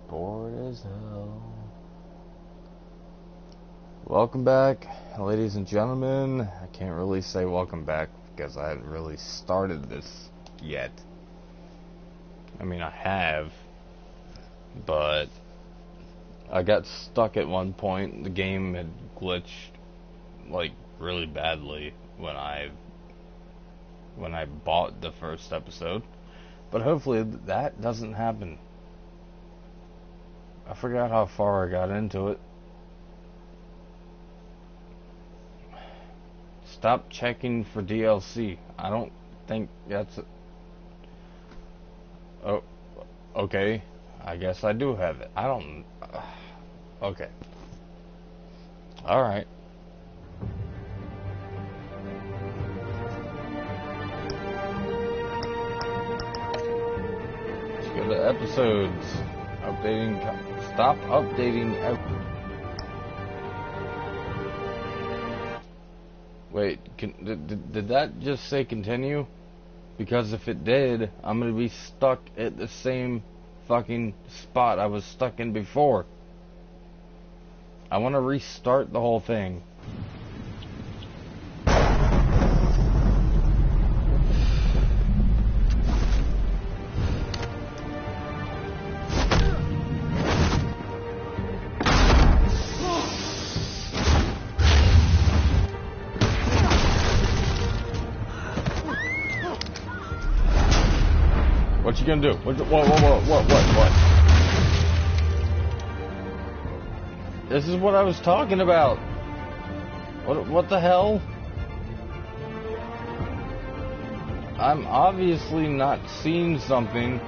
Bored as hell. Welcome back, ladies and gentlemen. I can't really say welcome back because I haven't really started this yet. I mean, I have, but I got stuck at one point. The game had glitched like really badly when I bought the first episode, but hopefully that doesn't happen. I forgot how far I got into it. Stop checking for DLC. I don't think that's oh, okay. I guess I do have it. I don't okay. Alright. Let's go to episodes. Stop updating Wait, did that just say continue? Because if it did, I'm gonna be stuck at the same fucking spot I was stuck in before. I want to restart the whole thing. What you gonna do? What? This is what I was talking about. What the hell? I'm obviously not seeing something.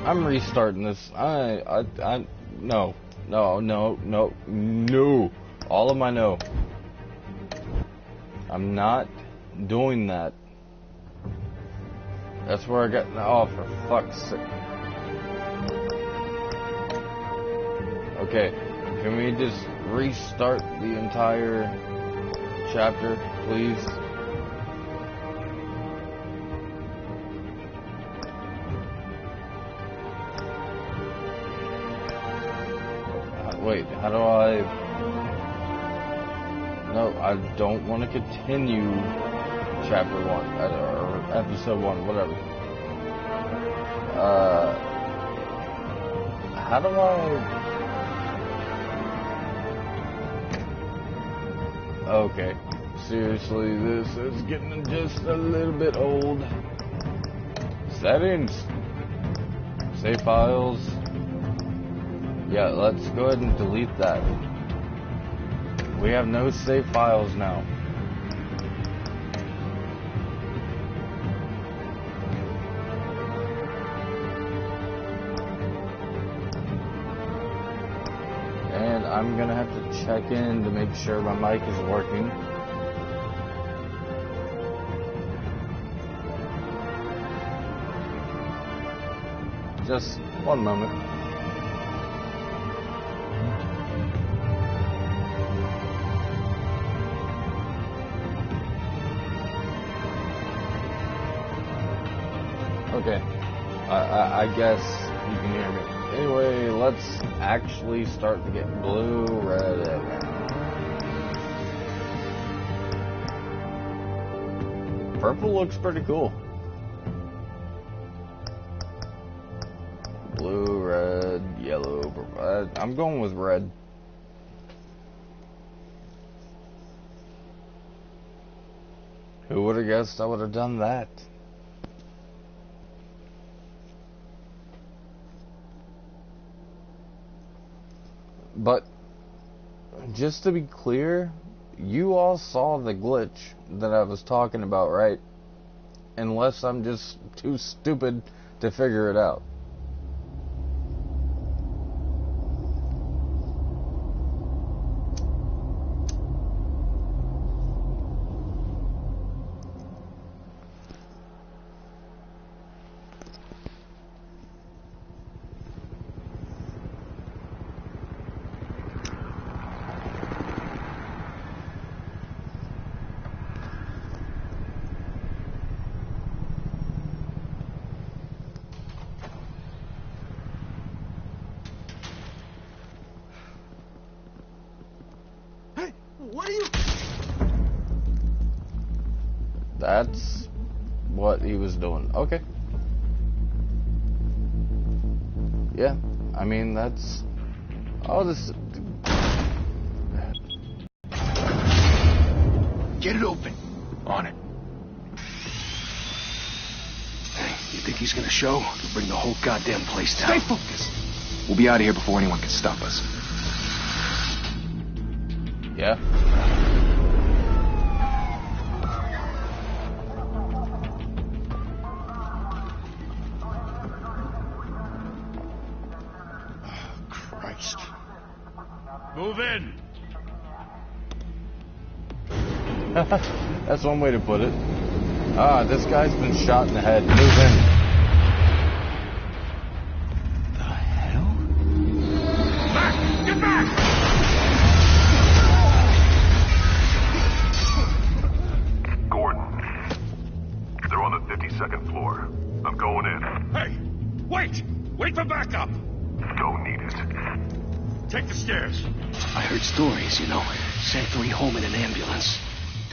I'm restarting this. No. All of my no. I'm not doing that. That's where I got. Oh, for fuck's sake. Okay, can we just restart the entire chapter, please? Wait, how do I... No, I don't want to continue chapter 1, or episode 1, whatever. How do I... Okay, seriously, this is getting just a little bit old. Settings. Save files. Yeah, let's go ahead and delete that. We have no save files now. I'm gonna have to check in to make sure my mic is working. Just one moment. Okay. I guess you can hear me. Anyway, let's actually start to get blue, red, and brown. Purple looks pretty cool. Blue, red, yellow, I'm going with red. Who would have guessed I would have done that? But, just to be clear, you all saw the glitch that I was talking about, right? Unless I'm just too stupid to figure it out. What are you... That's what he was doing. Okay. Yeah, I mean, that's... Oh, this... Get it open. On it. You think he's gonna show? He'll bring the whole goddamn place down. Stay focused. We'll be out of here before anyone can stop us. Yeah. Christ. Move in. That's one way to put it. Ah, this guy's been shot in the head. Move in. The hell? Back! Get back! Gordon, they're on the 52nd floor. I'm going in. Hey! Wait! Wait for backup! Don't need it. Take the stairs. I heard stories, you know. Sent 3 home in an ambulance.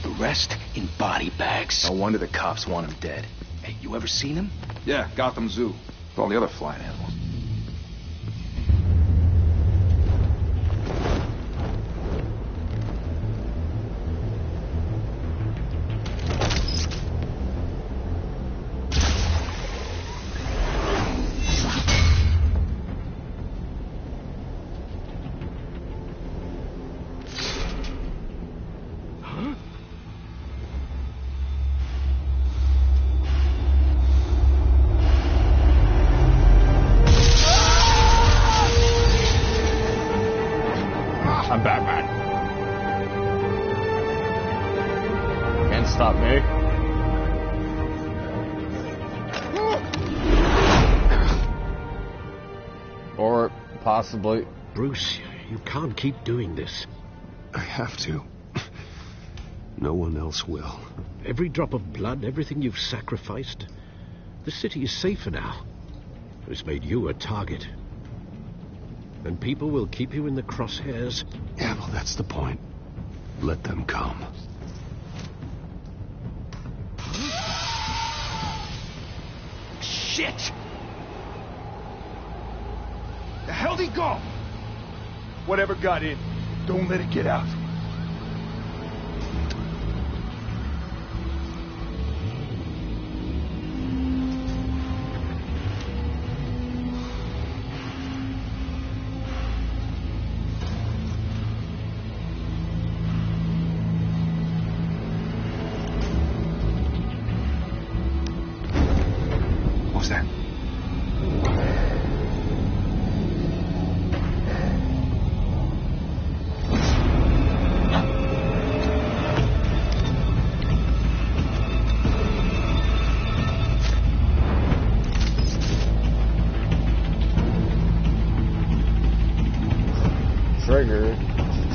The rest in body bags. No wonder the cops want him dead. Hey, you ever seen him? Yeah, Gotham Zoo. With all the other flying animals. I'm Batman. Can't stop me. Or possibly... Bruce, you can't keep doing this. I have to. No one else will. Every drop of blood, everything you've sacrificed. The city is safer now. It's made you a target. And people will keep you in the crosshairs. Yeah, well, that's the point. Let them come. Shit! The hell'd he go? Whatever got in, don't let it get out. What was that?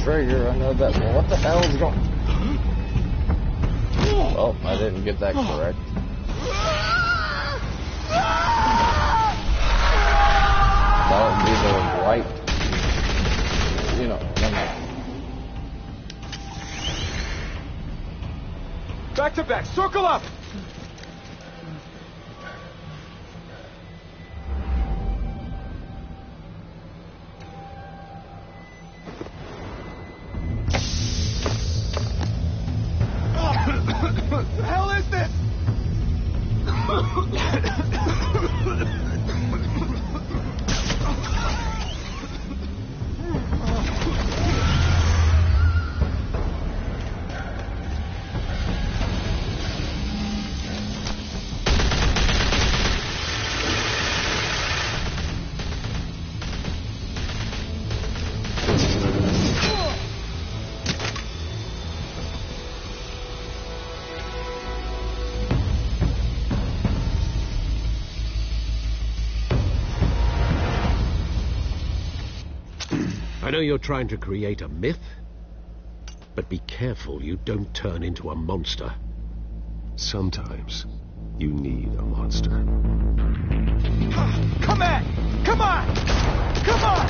Trigger, I know that. Well, what the hell is going... Well, I didn't get that correct. That would be the right... You know, never mind. Back to back, circle up! What the hell is this? I know you're trying to create a myth, but be careful you don't turn into a monster. Sometimes you need a monster. Come on! Come on! Come on!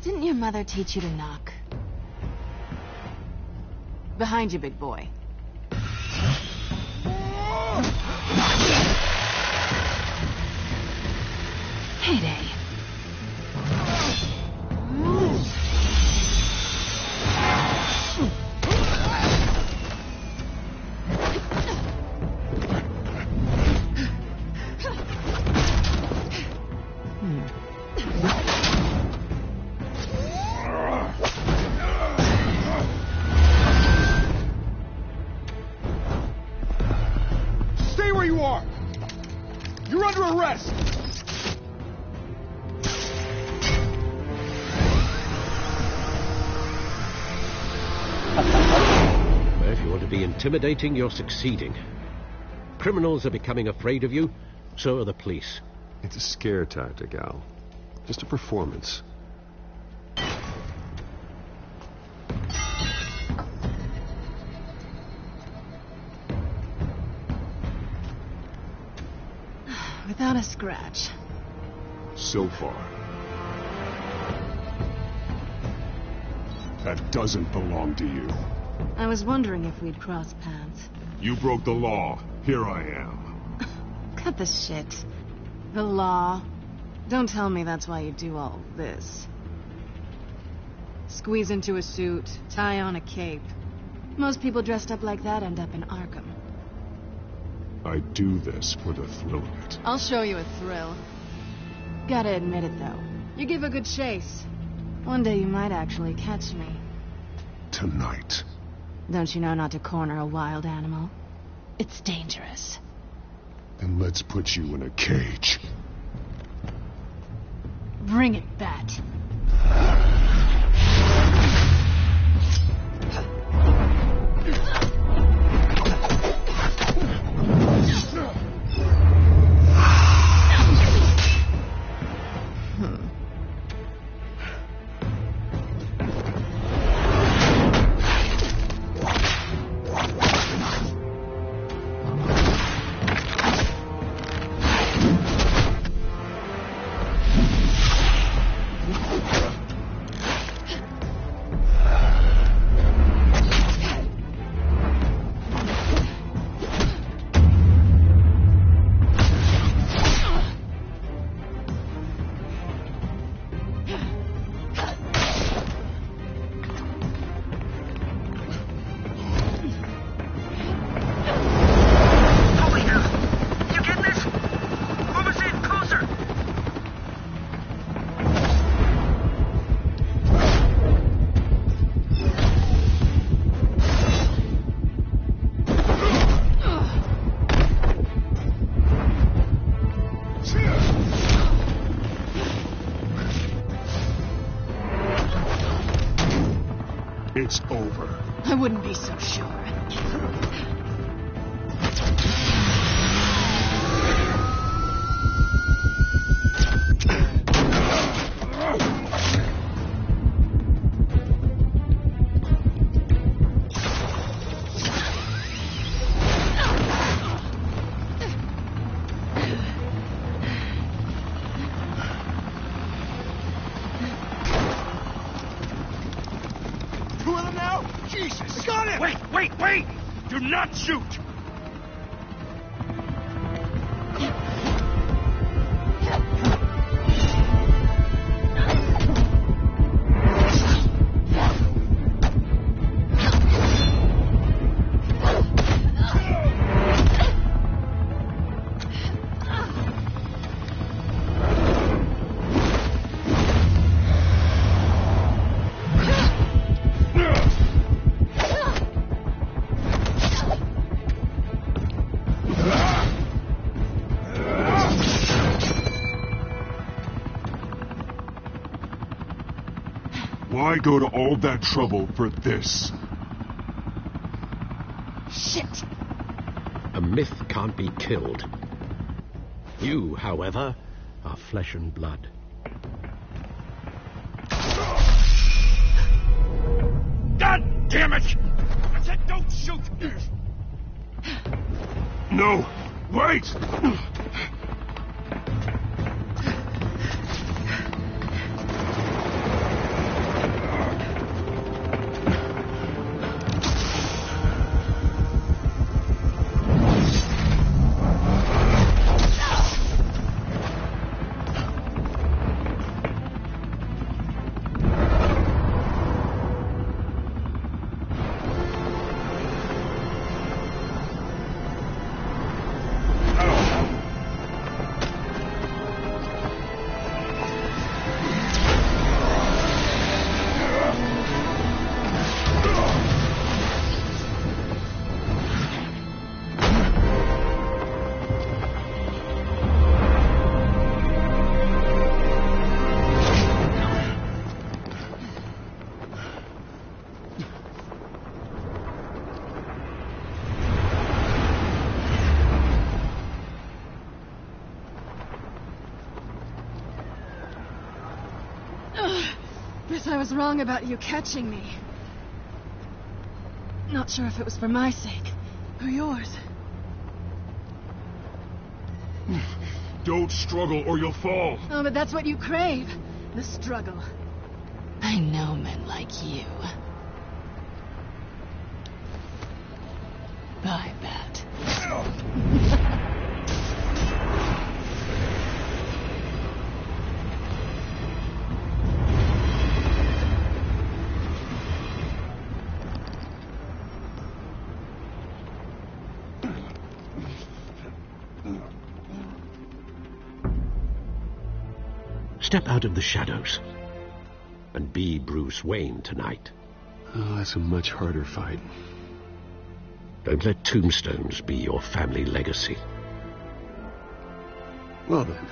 Didn't your mother teach you to knock? Behind you, big boy. Heyday. Stay where you are! You're under arrest! If you want to be intimidating, you're succeeding. Criminals are becoming afraid of you, so are the police. It's a scare tactic, Al. Just a performance. Without a scratch. So far. That doesn't belong to you. I was wondering if we'd cross paths. You broke the law. Here I am. Cut the shit. The law. Don't tell me that's why you do all this. Squeeze into a suit, tie on a cape. Most people dressed up like that end up in Arkham. I do this for the thrill of it. I'll show you a thrill. Gotta admit it, though. You give a good chase. One day you might actually catch me. Tonight. Don't you know not to corner a wild animal? It's dangerous. Then let's put you in a cage. Bring it, Bat. It's over. I wouldn't be so sure. Two of them now? Jesus! I got it! Wait! Do not shoot! Why go to all that trouble for this? Shit! A myth can't be killed. You, however, are flesh and blood. God damn it! I said don't shoot! No! Wait! Guess I was wrong about you catching me. Not sure if it was for my sake or yours. Don't struggle or you'll fall. Oh, but that's what you crave. The struggle. I know men like you. Bye, Bat. Step out of the shadows and be Bruce Wayne tonight. Oh, that's a much harder fight. Don't let tombstones be your family legacy. Well then.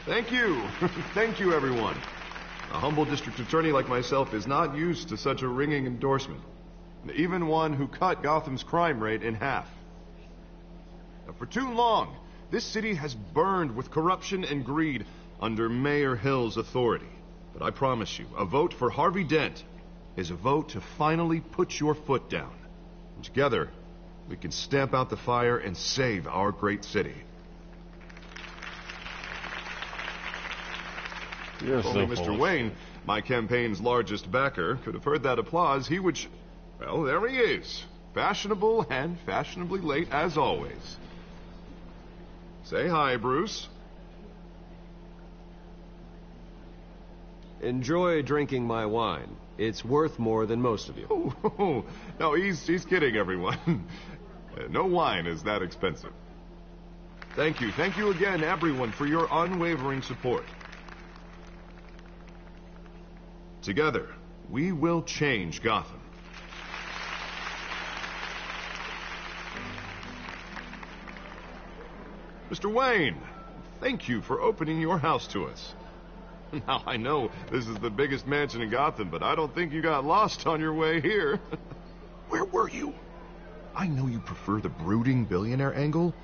Thank you. Thank you, everyone. A humble district attorney like myself is not used to such a ringing endorsement. Even one who cut Gotham's crime rate in half. Now, for too long, this city has burned with corruption and greed under Mayor Hill's authority. But I promise you, a vote for Harvey Dent is a vote to finally put your foot down. And together, we can stamp out the fire and save our great city. You're If only Mr. Wayne, my campaign's largest backer, could have heard that applause, he would... Well, there he is. Fashionable and fashionably late as always. Say hi, Bruce. Enjoy drinking my wine. It's worth more than most of you. Oh, no, he's kidding, everyone. No wine is that expensive. Thank you again, everyone, for your unwavering support. Together, we will change Gotham. Mr. Wayne, thank you for opening your house to us. Now, I know this is the biggest mansion in Gotham, but I don't think you got lost on your way here. Where were you? I know you prefer the brooding billionaire angle,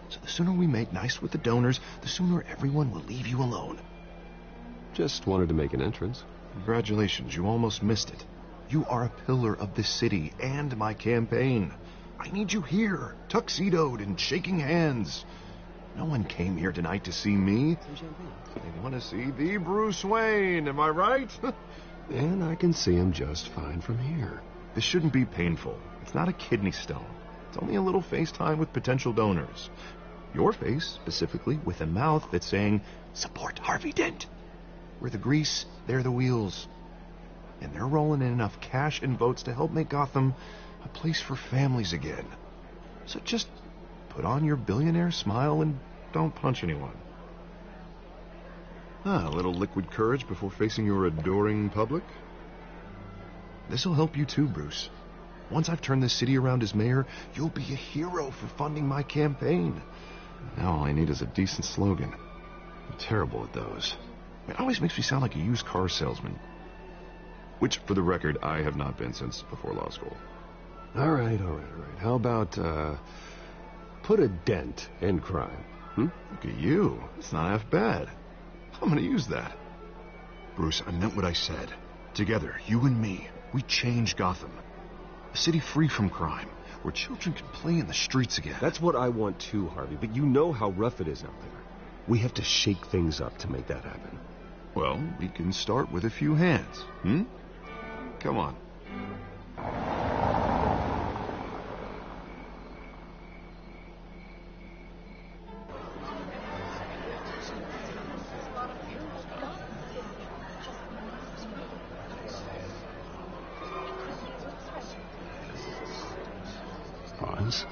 so the sooner we make nice with the donors, the sooner everyone will leave you alone. Just wanted to make an entrance. Congratulations, you almost missed it. You are a pillar of this city and my campaign. I need you here, tuxedoed and shaking hands. No one came here tonight to see me. They want to see the Bruce Wayne, am I right? And I can see him just fine from here. This shouldn't be painful. It's not a kidney stone. It's only a little FaceTime with potential donors. Your face, specifically, with a mouth that's saying, support Harvey Dent. We're the grease, they're the wheels. And they're rolling in enough cash and votes to help make Gotham a place for families again. So just put on your billionaire smile and don't punch anyone. A little liquid courage before facing your adoring public. This'll help you too, Bruce. Once I've turned this city around as mayor, you'll be a hero for funding my campaign. Now all I need is a decent slogan. I'm terrible at those. It always makes me sound like a used car salesman. Which, for the record, I have not been since before law school. All right. How about, put a dent in crime? Look at you. It's not half bad. I'm gonna use that. Bruce, I meant what I said. Together, you and me, we change Gotham. A city free from crime, where children can play in the streets again. That's what I want too, Harvey, but you know how rough it is out there. We have to shake things up to make that happen. Well, we can start with a few hands, Come on. Pause.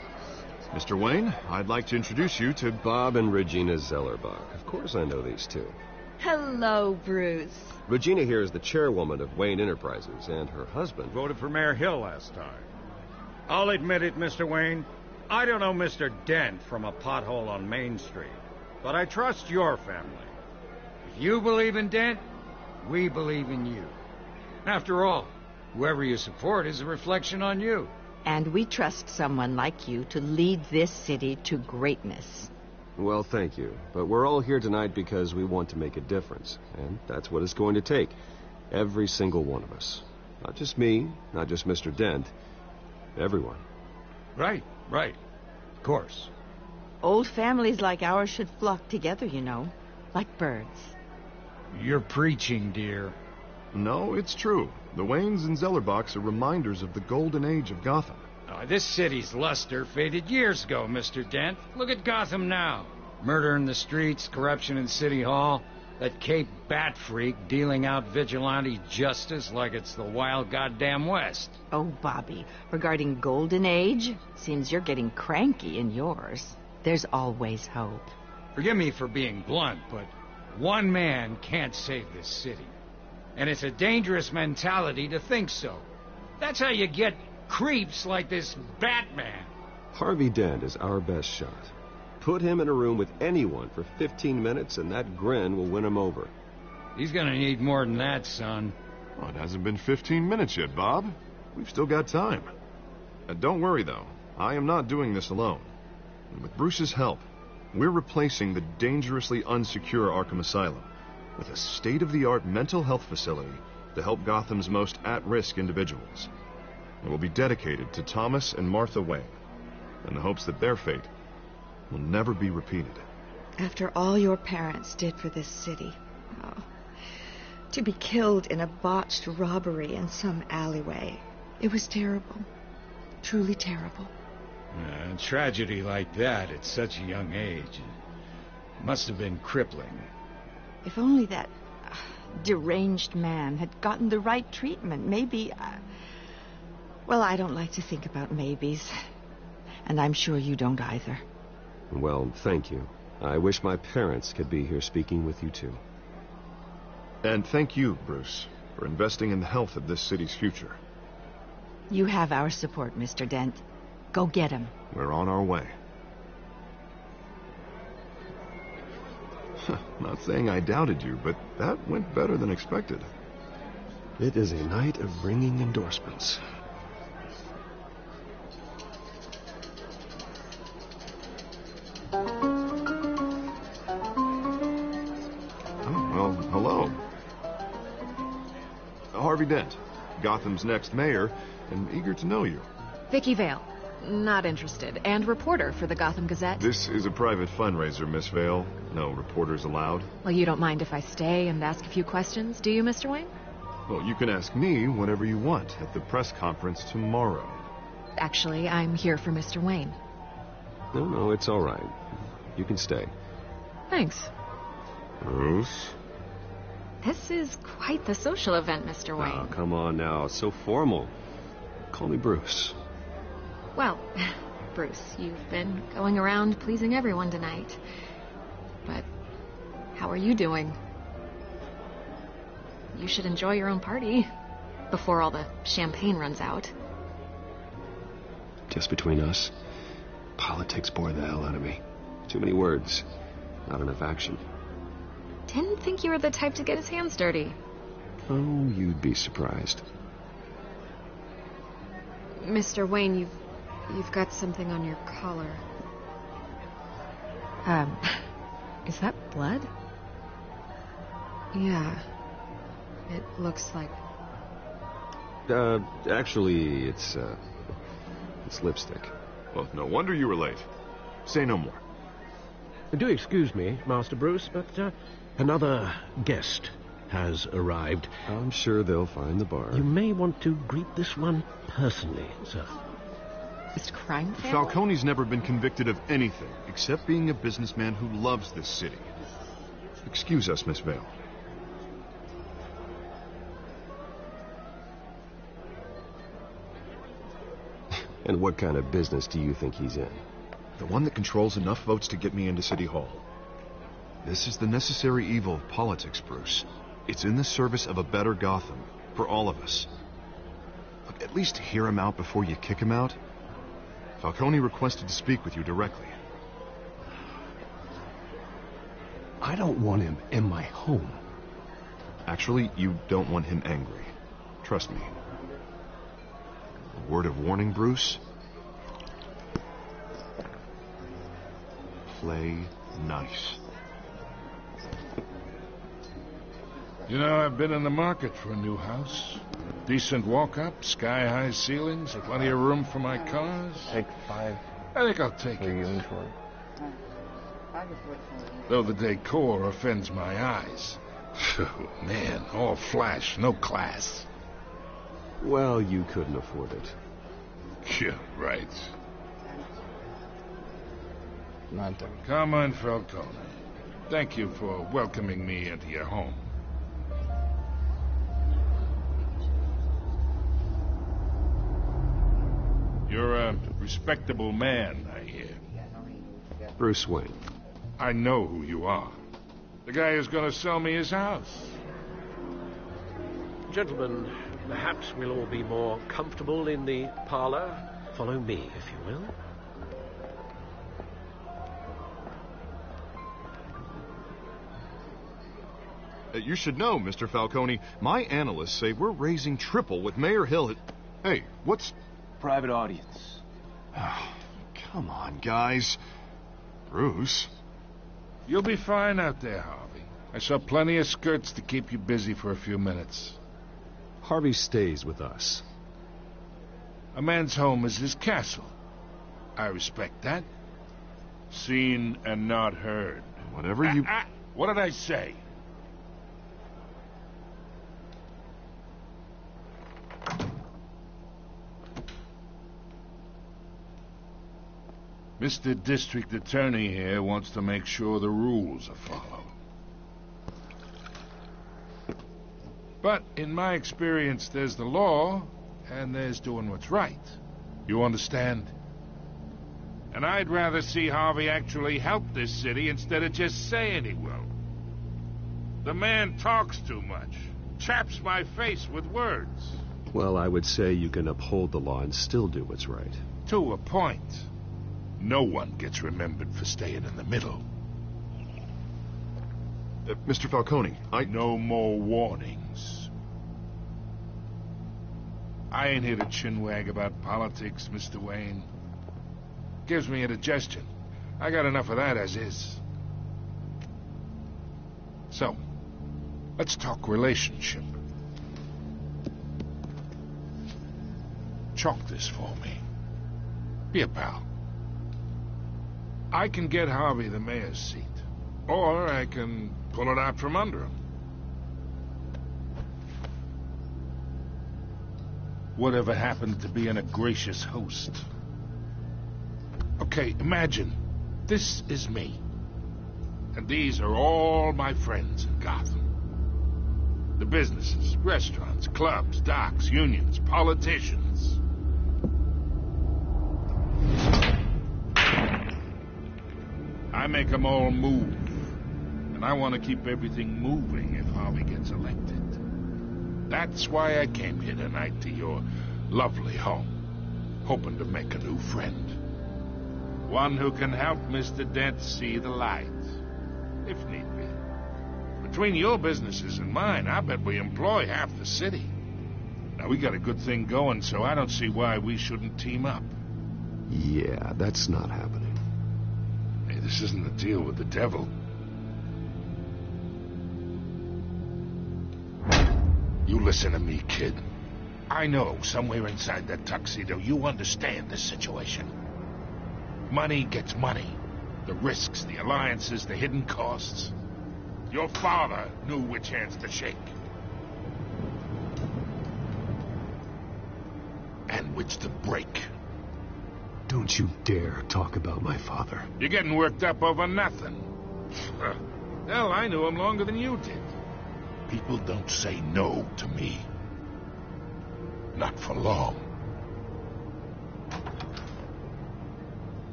Mr. Wayne, I'd like to introduce you to Bob and Regina Zellerbach. Of course I know these two. Hello, Bruce. Regina here is the chairwoman of Wayne Enterprises, and her husband... Voted for Mayor Hill last time. I'll admit it, Mr. Wayne. I don't know Mr. Dent from a pothole on Main Street, but I trust your family. If you believe in Dent, we believe in you. After all, whoever you support is a reflection on you. And we trust someone like you to lead this city to greatness. Well, thank you. But we're all here tonight because we want to make a difference. And that's what it's going to take. Every single one of us. Not just me, not just Mr. Dent. Everyone. Right. Of course. Old families like ours should flock together, you know. Like birds. You're preaching, dear. No, it's true. The Waynes and Zellerbachs are reminders of the golden age of Gotham. This city's luster faded years ago, Mr. Dent. Look at Gotham now. Murder in the streets, corruption in City Hall, that Cape Bat freak dealing out vigilante justice like it's the wild goddamn West. Oh, Bobby, regarding Golden Age, seems you're getting cranky in yours. There's always hope. Forgive me for being blunt, but one man can't save this city. And it's a dangerous mentality to think so. That's how you get creeps like this Batman. Harvey Dent is our best shot. Put him in a room with anyone for 15 minutes and that grin will win him over. He's gonna need more than that, son. Well, it hasn't been 15 minutes yet, Bob. We've still got time. Don't worry, though. I am not doing this alone. And with Bruce's help, we're replacing the dangerously unsecure Arkham Asylum with a state-of-the-art mental health facility to help Gotham's most at-risk individuals. It will be dedicated to Thomas and Martha Wayne, in the hopes that their fate will never be repeated. After all your parents did for this city, to be killed in a botched robbery in some alleyway, it was terrible. Truly terrible. A tragedy like that at such a young age must have been crippling. If only that deranged man had gotten the right treatment, maybe... Well, I don't like to think about maybes. And I'm sure you don't either. Well, thank you. I wish my parents could be here speaking with you, too. And thank you, Bruce, for investing in the health of this city's future. You have our support, Mr. Dent. Go get him. We're on our way. Not saying I doubted you, but that went better than expected. It is a night of ringing endorsements. Hello. Harvey Dent, Gotham's next mayor, and eager to know you. Vicky Vale. Not interested. And reporter for the Gotham Gazette. This is a private fundraiser, Miss Vale. No reporters allowed. Well, you don't mind if I stay and ask a few questions, do you, Mr. Wayne? Well, you can ask me whatever you want at the press conference tomorrow. Actually, I'm here for Mr. Wayne. No, it's all right. You can stay. Thanks. Bruce? This is quite the social event, Mr. Wayne. Oh, come on now. It's so formal. Call me Bruce. Well, Bruce, you've been going around pleasing everyone tonight. But how are you doing? You should enjoy your own party before all the champagne runs out. Just between us, politics bore the hell out of me. Too many words, not enough action. Didn't think you were the type to get his hands dirty. Oh, you'd be surprised. Mr. Wayne, you've got something on your collar. Is that blood? Yeah. It looks like... Actually, it's lipstick. Well, no wonder you were late. Say no more. Do excuse me, Master Bruce, but another guest has arrived. I'm sure they'll find the bar. You may want to greet this one personally, sir. This crime family? Falcone's never been convicted of anything except being a businessman who loves this city. Excuse us, Miss Vale. And what kind of business do you think he's in? The one that controls enough votes to get me into City Hall. This is the necessary evil of politics, Bruce. It's in the service of a better Gotham, for all of us. Look, at least hear him out before you kick him out. Falcone requested to speak with you directly. I don't want him in my home. Actually, you don't want him angry. Trust me. A word of warning, Bruce? Play nice. You know, I've been in the market for a new house. Decent walk-up, sky-high ceilings, plenty of room for my cars. Take 5. I think I'll take it. Inventory. Though the decor offends my eyes. Man, all flash, no class. Well, you couldn't afford it. Yeah, right. Nothing. Carmine Falcone, thank you for welcoming me into your home. You're a respectable man, I hear. Bruce Wayne. I know who you are. The guy who's going to sell me his house. Gentlemen, perhaps we'll all be more comfortable in the parlor. Follow me, if you will. You should know, Mr. Falcone, my analysts say we're raising triple with Mayor Hill. Hey, what's... Private audience. Oh, come on, guys. Bruce. You'll be fine out there, Harvey. I saw plenty of skirts to keep you busy for a few minutes. Harvey stays with us. A man's home is his castle. I respect that. Seen and not heard. Whatever you... What did I say? Mr. District Attorney here wants to make sure the rules are followed. But in my experience, there's the law, and there's doing what's right. You understand? And I'd rather see Harvey actually help this city instead of just saying he will. The man talks too much. Chaps my face with words. Well, I would say you can uphold the law and still do what's right. To a point. No one gets remembered for staying in the middle. Mr. Falcone, No more warnings. I ain't here to chinwag about politics, Mr. Wayne. Gives me indigestion. I got enough of that as is. So, let's talk relationship. Chalk this for me. Be a pal. I can get Harvey the mayor's seat. Or I can pull it out from under him. Whatever happened to being a gracious host? Okay, imagine, this is me. And these are all my friends in Gotham. The businesses, restaurants, clubs, docks, unions, politicians. I make them all move. And I want to keep everything moving if Harvey gets elected. That's why I came here tonight to your lovely home, hoping to make a new friend. One who can help Mr. Dent see the light, if need be. Between your businesses and mine, I bet we employ half the city. Now, we got a good thing going, so I don't see why we shouldn't team up. Yeah, that's not happening. Hey, this isn't a deal with the devil. You listen to me, kid. I know somewhere inside that tuxedo you understand this situation. Money gets money. The risks, the alliances, the hidden costs. Your father knew which hands to shake. And which to break. Don't you dare talk about my father. You're getting worked up over nothing. Hell, I knew him longer than you did. People don't say no to me. Not for long.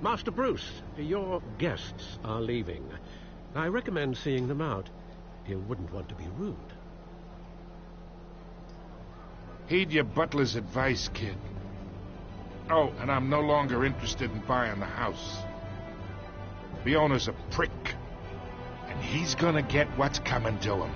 Master Bruce, your guests are leaving. I recommend seeing them out. You wouldn't want to be rude. Heed your butler's advice, kid. Oh, and I'm no longer interested in buying the house. The owner's a prick. And he's gonna get what's coming to him.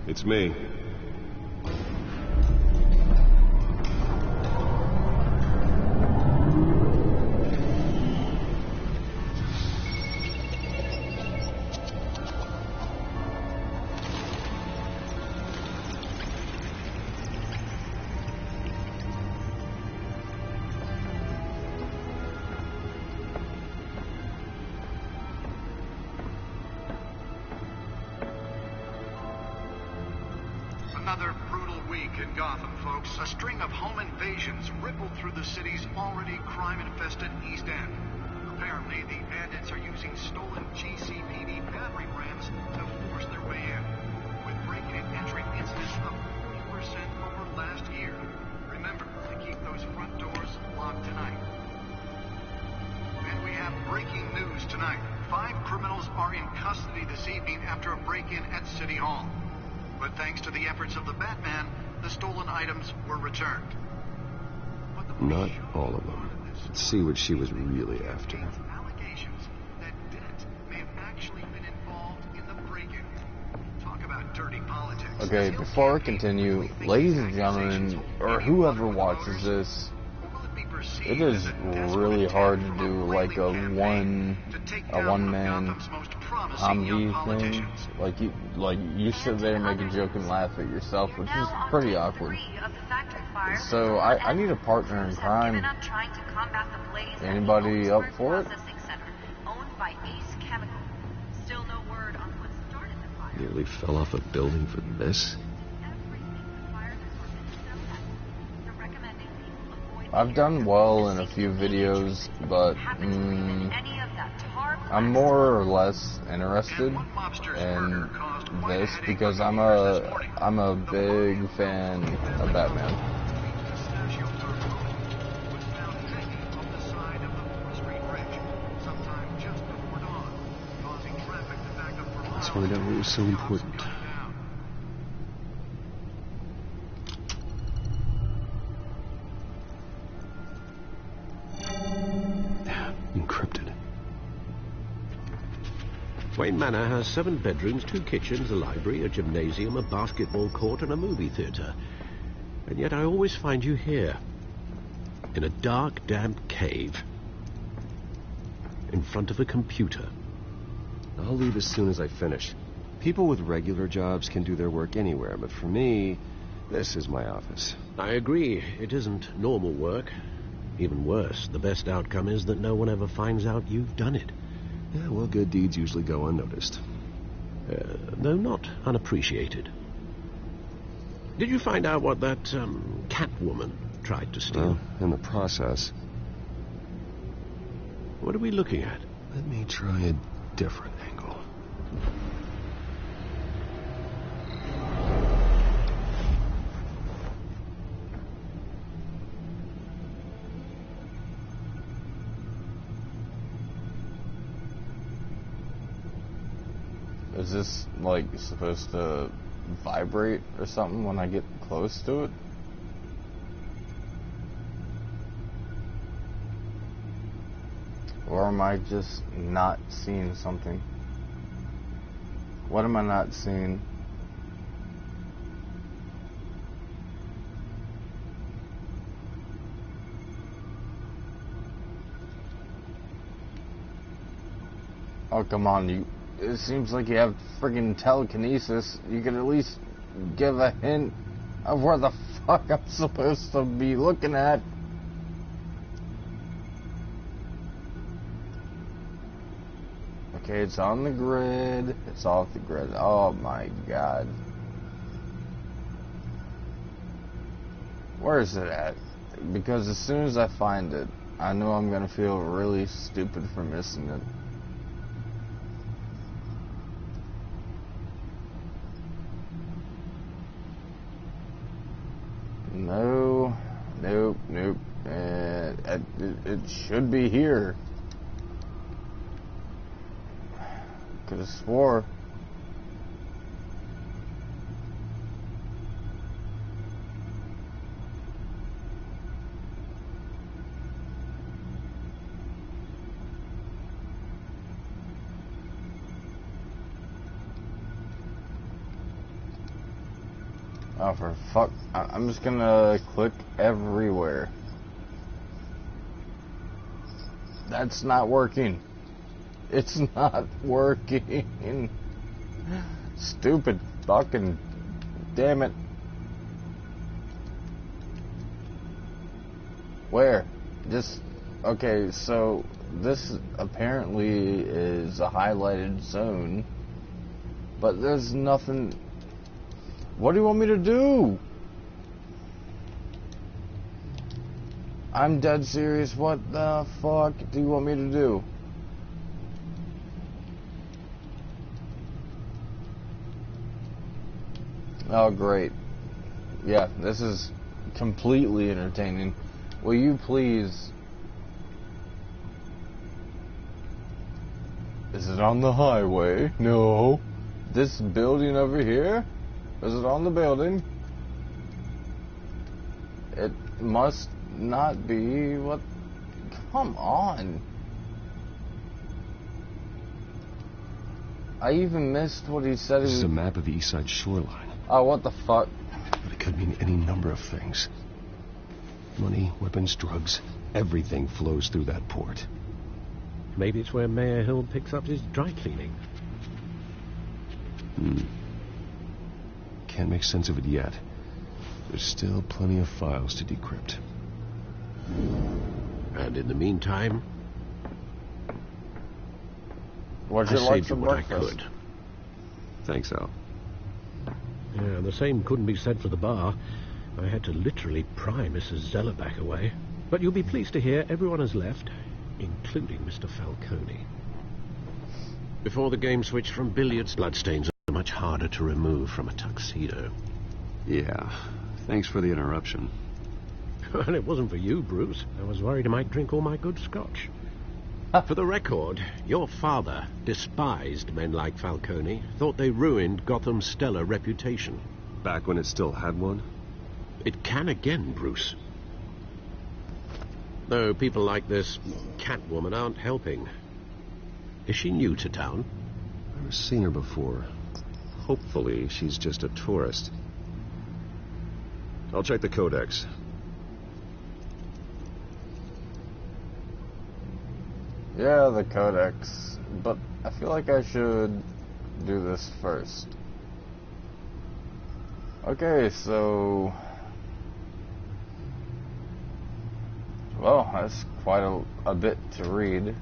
It's me. Another brutal week in Gotham, folks. A string of home invasions rippled through the city's already crime-infested East End. Apparently, the bandits are using stolen GCPD battering rams to force their way in, with breaking and entering incidents up 40% over last year. Remember to keep those front doors locked tonight. And we have breaking news tonight. 5 criminals are in custody this evening after a break-in at City Hall. But thanks to the efforts of the Batman, the stolen items were returned. Not all of them. Let's see what she was really after. Allegations that Dent may have actually been involved in the break-in. Talk about dirty politics. Okay, before I continue, ladies and gentlemen, or whoever watches this, it is really hard to do like a one-man comedy thing. Like you sit there and make a joke and laugh at yourself, which is pretty awkward. So I need a partner in crime. Anybody up for it? Nearly fell off a building for this. I've done well in a few videos, but I'm more or less interested in this because I'm a big fan of Batman. Let's find out what was so important. Encrypted. Wayne Manor has 7 bedrooms, 2 kitchens, a library, a gymnasium, a basketball court, and a movie theater. And yet I always find you here, in a dark, damp cave, in front of a computer. I'll leave as soon as I finish. People with regular jobs can do their work anywhere, but for me, this is my office. I agree. It isn't normal work. Even worse, the best outcome is that no one ever finds out you've done it. Yeah, well, good deeds usually go unnoticed. Though not unappreciated. Did you find out what that, Catwoman tried to steal? Well, in the process. What are we looking at? Let me try a different angle. Is this, like, supposed to vibrate or something when I get close to it? Or am I just not seeing something? What am I not seeing? Oh, come on, it seems like you have friggin' telekinesis. You could at least give a hint of where the fuck I'm supposed to be looking at. Okay, it's on the grid. It's off the grid. Oh my god. Where is it at? Because as soon as I find it, I know I'm gonna feel really stupid for missing it. No, nope. It should be here. Could have swore. Oh, for fuck. I'm just gonna click everywhere. That's not working. It's not working. Stupid fucking... Damn it. Where? Just... Okay, so this apparently is a highlighted zone, but there's nothing... What do you want me to do? I'm dead serious. What the fuck do you want me to do? Oh, great. Yeah, this is completely entertaining. Will you please... Is it on the highway? No. This building over here? Is it on the building? It must not be. What? Come on. I even missed what he said. This is a map of the east side shoreline. Oh, what the fuck? But it could mean any number of things. Money, weapons, drugs, everything flows through that port. Maybe it's where Mayor Hill picks up his dry cleaning. Can't make sense of it yet. There's still plenty of files to decrypt. And in the meantime... What'd you like for what breakfast? I could. Thanks, Al. Yeah, the same couldn't be said for the bar. I had to literally pry Mrs. Zellerback away. But you'll be pleased to hear everyone has left, including Mr. Falcone. Before the game switched from billiards, bloodstains are much harder to remove from a tuxedo. Yeah, thanks for the interruption. And it wasn't for you, Bruce. I was worried I might drink all my good scotch. For the record, your father despised men like Falcone, thought they ruined Gotham's stellar reputation. Back when it still had one? It can again, Bruce. Though people like this Catwoman aren't helping. Is she new to town? I've never seen her before. Hopefully, she's just a tourist. I'll check the codex. Yeah, the codex. But I feel like I should do this first. Okay, so... Well, that's quite a bit to read.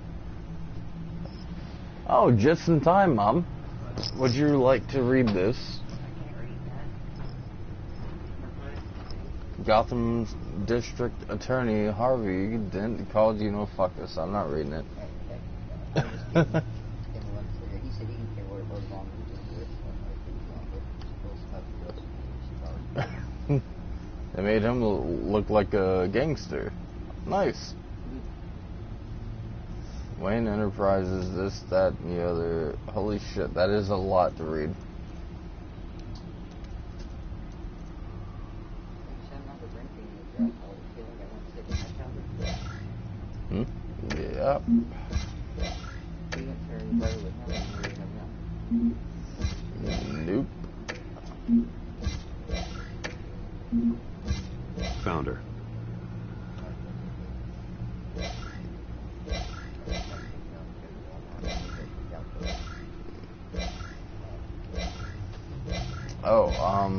Oh, just in time, Mom. Would you like to read this? Gotham District Attorney Harvey Dent called you. No, fuck this. I'm not reading it. They made him look like a gangster. Nice. Wayne Enterprises, this, that, and the other. Holy shit, that is a lot to read. Yep. Nope. Found her. Oh,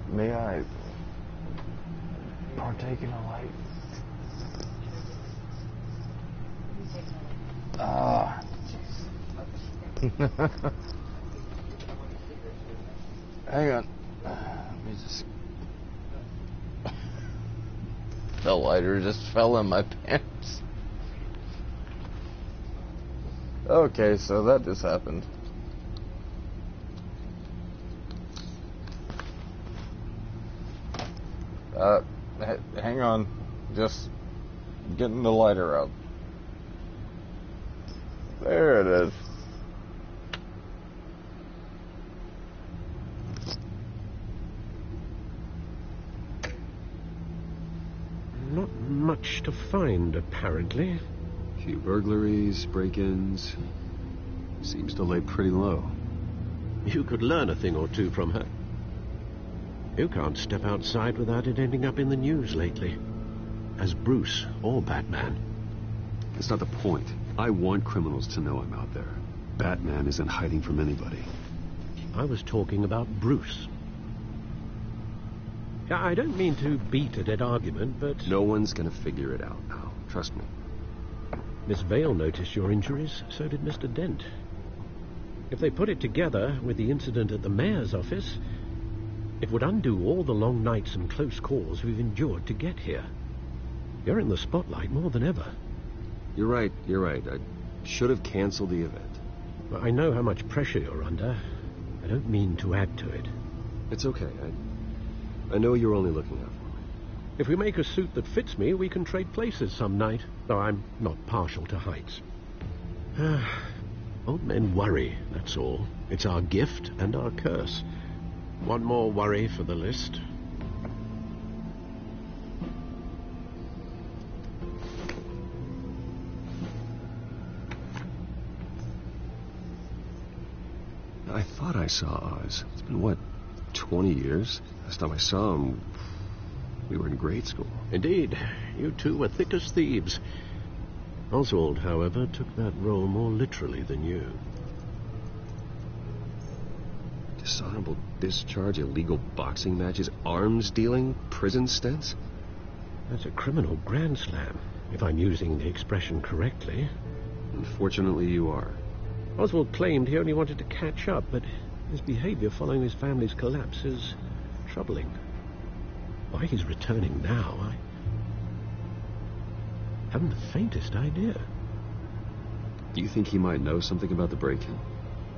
may I partake in a light? Hang on. Let me just... The lighter just fell in my pants. Okay, so that just happened. Hang on. Just getting the lighter out. There it is. Not much to find, apparently. Few burglaries, break-ins. Seems to lay pretty low. You could learn a thing or two from her. You can't step outside without it ending up in the news lately. As Bruce or Batman. That's not the point. I want criminals to know I'm out there. Batman isn't hiding from anybody. I was talking about Bruce. Yeah, I don't mean to beat a dead argument, but... No one's gonna figure it out now. Trust me. Miss Vale noticed your injuries, so did Mr. Dent. If they put it together with the incident at the mayor's office, it would undo all the long nights and close calls we've endured to get here. You're in the spotlight more than ever. You're right. I should have canceled the event. But I know how much pressure you're under. I don't mean to add to it. It's okay. I know you're only looking out for me. If we make a suit that fits me, we can trade places some night, though I'm not partial to heights. Old men worry, that's all. It's our gift and our curse. One more worry for the list. I thought I saw Oz. It's been, what, 20 years? Last time I saw him, we were in grade school. Indeed. You two were thick as thieves. Oswald, however, took that role more literally than you. Dishonorable discharge, illegal boxing matches, arms dealing, prison stints? That's a criminal grand slam, if I'm using the expression correctly. Unfortunately, you are. Oswald claimed he only wanted to catch up, but his behavior following his family's collapse is troubling. Why he's returning now, I haven't the faintest idea. Do you think he might know something about the break-in?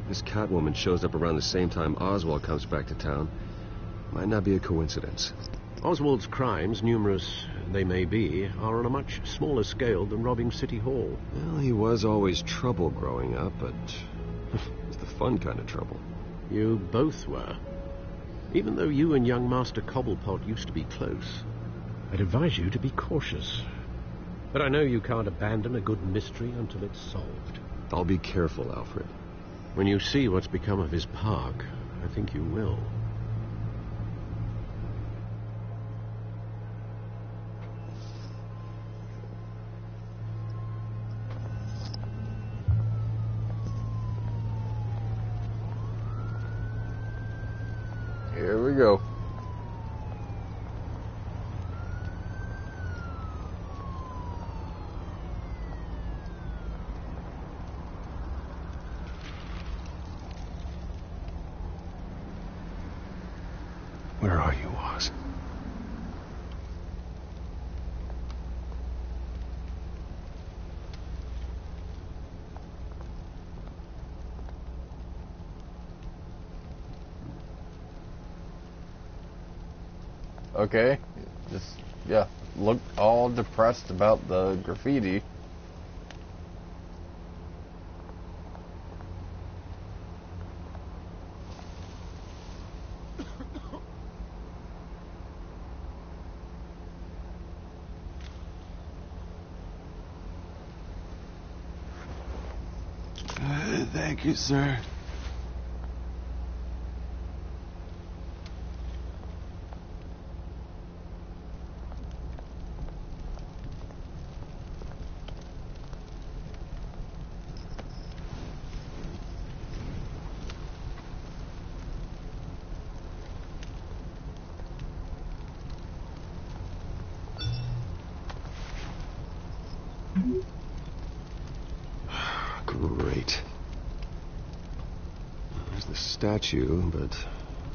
This Catwoman shows up around the same time Oswald comes back to town. Might not be a coincidence. Oswald's crimes, numerous they may be, are on a much smaller scale than robbing City Hall. Well, he was always trouble growing up, but it was the fun kind of trouble. You both were. Even though you and young Master Cobblepot used to be close, I'd advise you to be cautious. But I know you can't abandon a good mystery until it's solved. I'll be careful, Alfred. When you see what's become of his park, I think you will. Here we go. Where are you, Oz? Okay, just, yeah, look all depressed about the graffiti. Thank you, sir. Great. There's the statue, but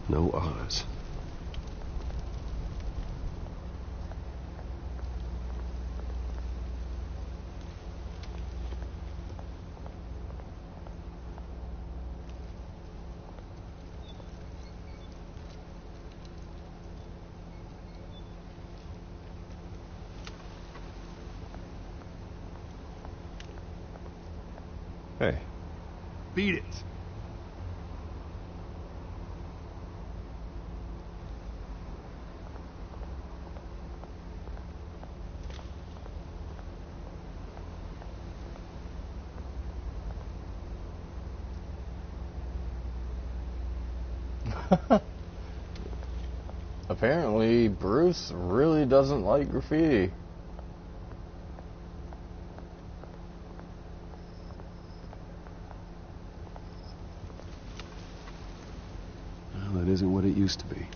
no Oz. Hey. Beat it. apparently Bruce really doesn't like graffiti. Well, that isn't what it used to be.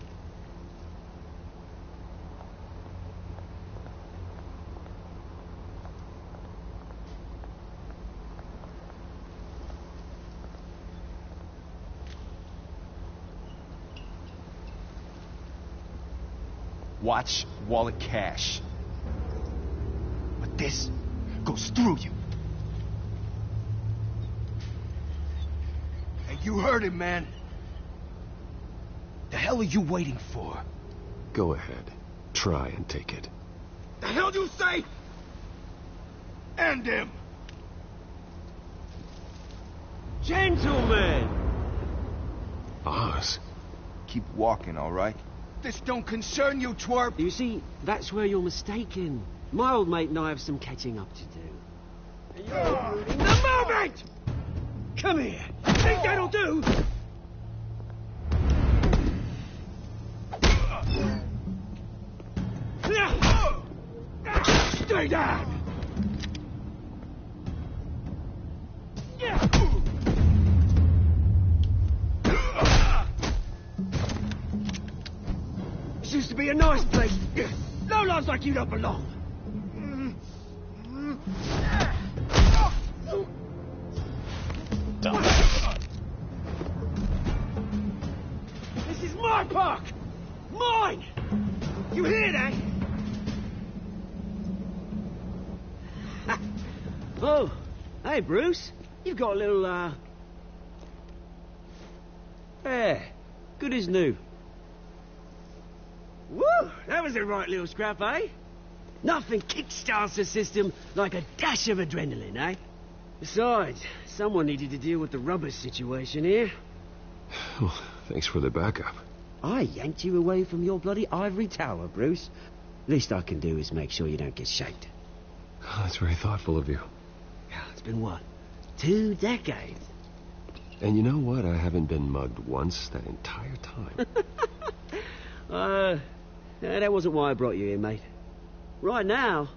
Watch wallet cash. But this goes through you. Hey, you heard it, man. The hell are you waiting for? Go ahead. Try and take it. The hell you say? End him! Gentlemen! Oz. Keep walking, all right? This don't concern you, twerp! You see, that's where you're mistaken. My old mate and I have some catching up to do. And you're ruining the moment! Come here! Think that'll do? Stay down! This used to be a nice place. No lives like you don't belong. This is my park! Mine! You hear that? Oh, hey, Bruce. You've got a little, Yeah, good as new. Woo! That was a right little scrap, eh? Nothing kickstarts the system like a dash of adrenaline, eh? Besides, someone needed to deal with the rubber situation here. Well, thanks for the backup. I yanked you away from your bloody ivory tower, Bruce. Least I can do is make sure you don't get shaked. Oh, that's very thoughtful of you. It's been what? 2 decades? And you know what? I haven't been mugged once that entire time. That wasn't why I brought you here, mate. Right now,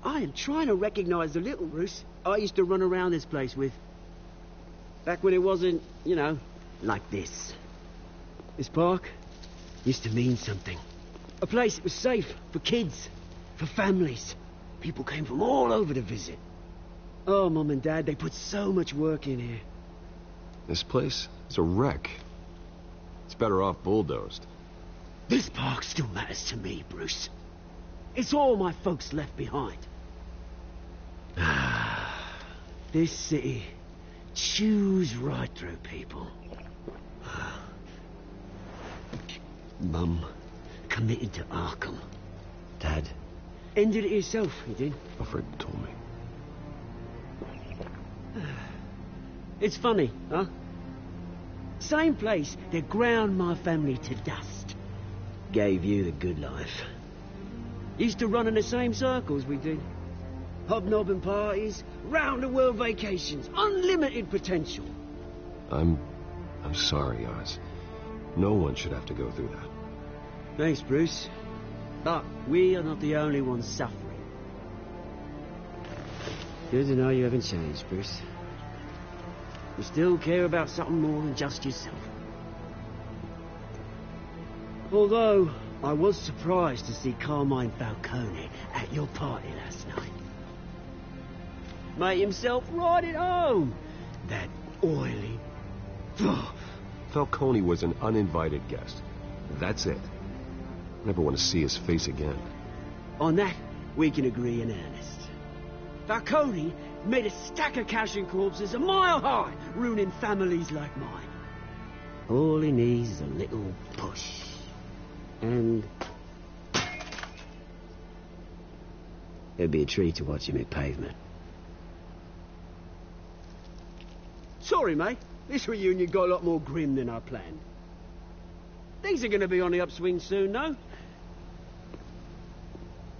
I am trying to recognize the little Bruce I used to run around this place with. Back when it wasn't, you know, like this. This park used to mean something. A place that was safe for kids, for families. People came from all over to visit. Oh, Mum and Dad, they put so much work in here. This place is a wreck. It's better off bulldozed. This park still matters to me, Bruce. It's all my folks left behind. This city chews right through people. Mum committed to Arkham. Dad ended it yourself, you did. Alfred told me. It's funny, huh? Same place that ground my family to dust. Gave you the good life. Used to run in the same circles we did. Hobnobbing parties, round-the-world vacations, unlimited potential. I'm sorry, Oz. No one should have to go through that. Thanks, Bruce. But we are not the only ones suffering. Good to know you haven't changed, Bruce. You still care about something more than just yourself. Although, I was surprised to see Carmine Falcone at your party last night. Made himself right at home. That oily... Falcone was an uninvited guest. That's it. Never want to see his face again. On that, we can agree in earnest. Falcone made a stack of cash and corpses a mile high, ruining families like mine. All he needs is a little push. And... it'd be a treat to watch him hit pavement. Sorry, mate. This reunion got a lot more grim than I planned. Things are going to be on the upswing soon, though.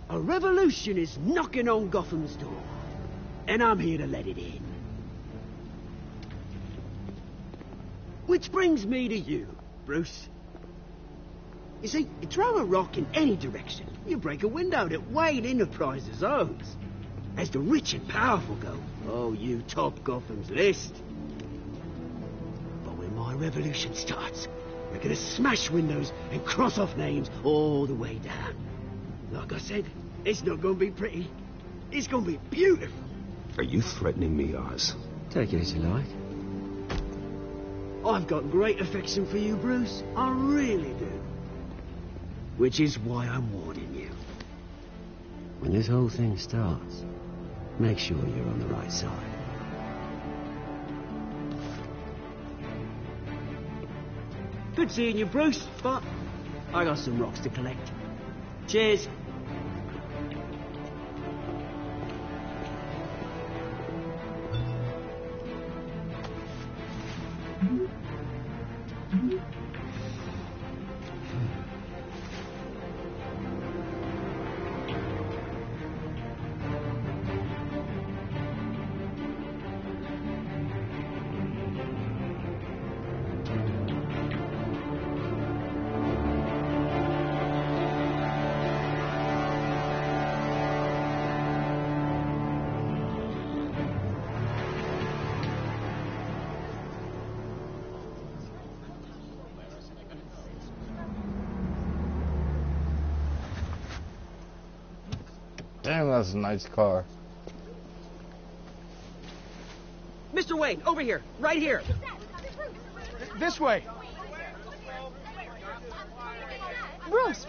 A revolution is knocking on Gotham's door. And I'm here to let it in. Which brings me to you, Bruce. You see, you throw a rock in any direction, you break a window that Wayne Enterprises owns. As the rich and powerful go, oh, you top Gotham's list. But when my revolution starts, we're gonna smash windows and cross off names all the way down. Like I said, it's not gonna be pretty. It's gonna be beautiful. Are you threatening me, Oz? Take it as you like. I've got great affection for you, Bruce. I really do. Which is why I'm warning you. When this whole thing starts, make sure you're on the right side. Good seeing you, Bruce, but I got some rocks to collect. Cheers. Damn, that's a nice car. Mr. Wayne, over here. Right here. This way.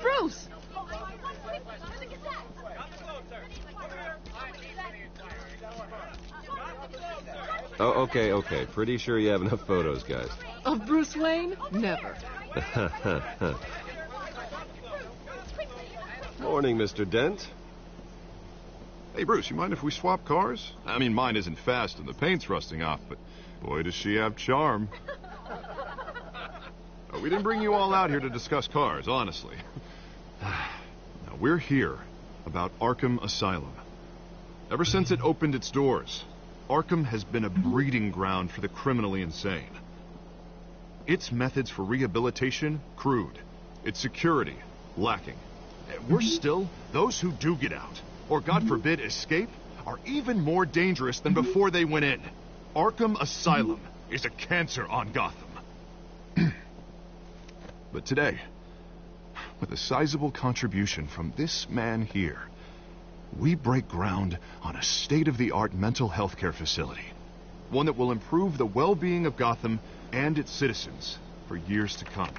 Bruce! Oh, okay. Pretty sure you have enough photos, guys. Of Bruce Wayne? Never. Morning, Mr. Dent. Hey, Bruce, you mind if we swap cars? I mean, mine isn't fast and the paint's rusting off, but boy, does she have charm. We didn't bring you all out here to discuss cars, honestly. Now, we're here about Arkham Asylum. Ever since it opened its doors, Arkham has been a breeding ground for the criminally insane. Its methods for rehabilitation, crude. Its security, lacking. And worse still, those who do get out, or God forbid escape, are even more dangerous than before they went in. Arkham Asylum is a cancer on Gotham. But today, with a sizable contribution from this man here, we break ground on a state-of-the-art mental health care facility. One that will improve the well-being of Gotham and its citizens for years to come.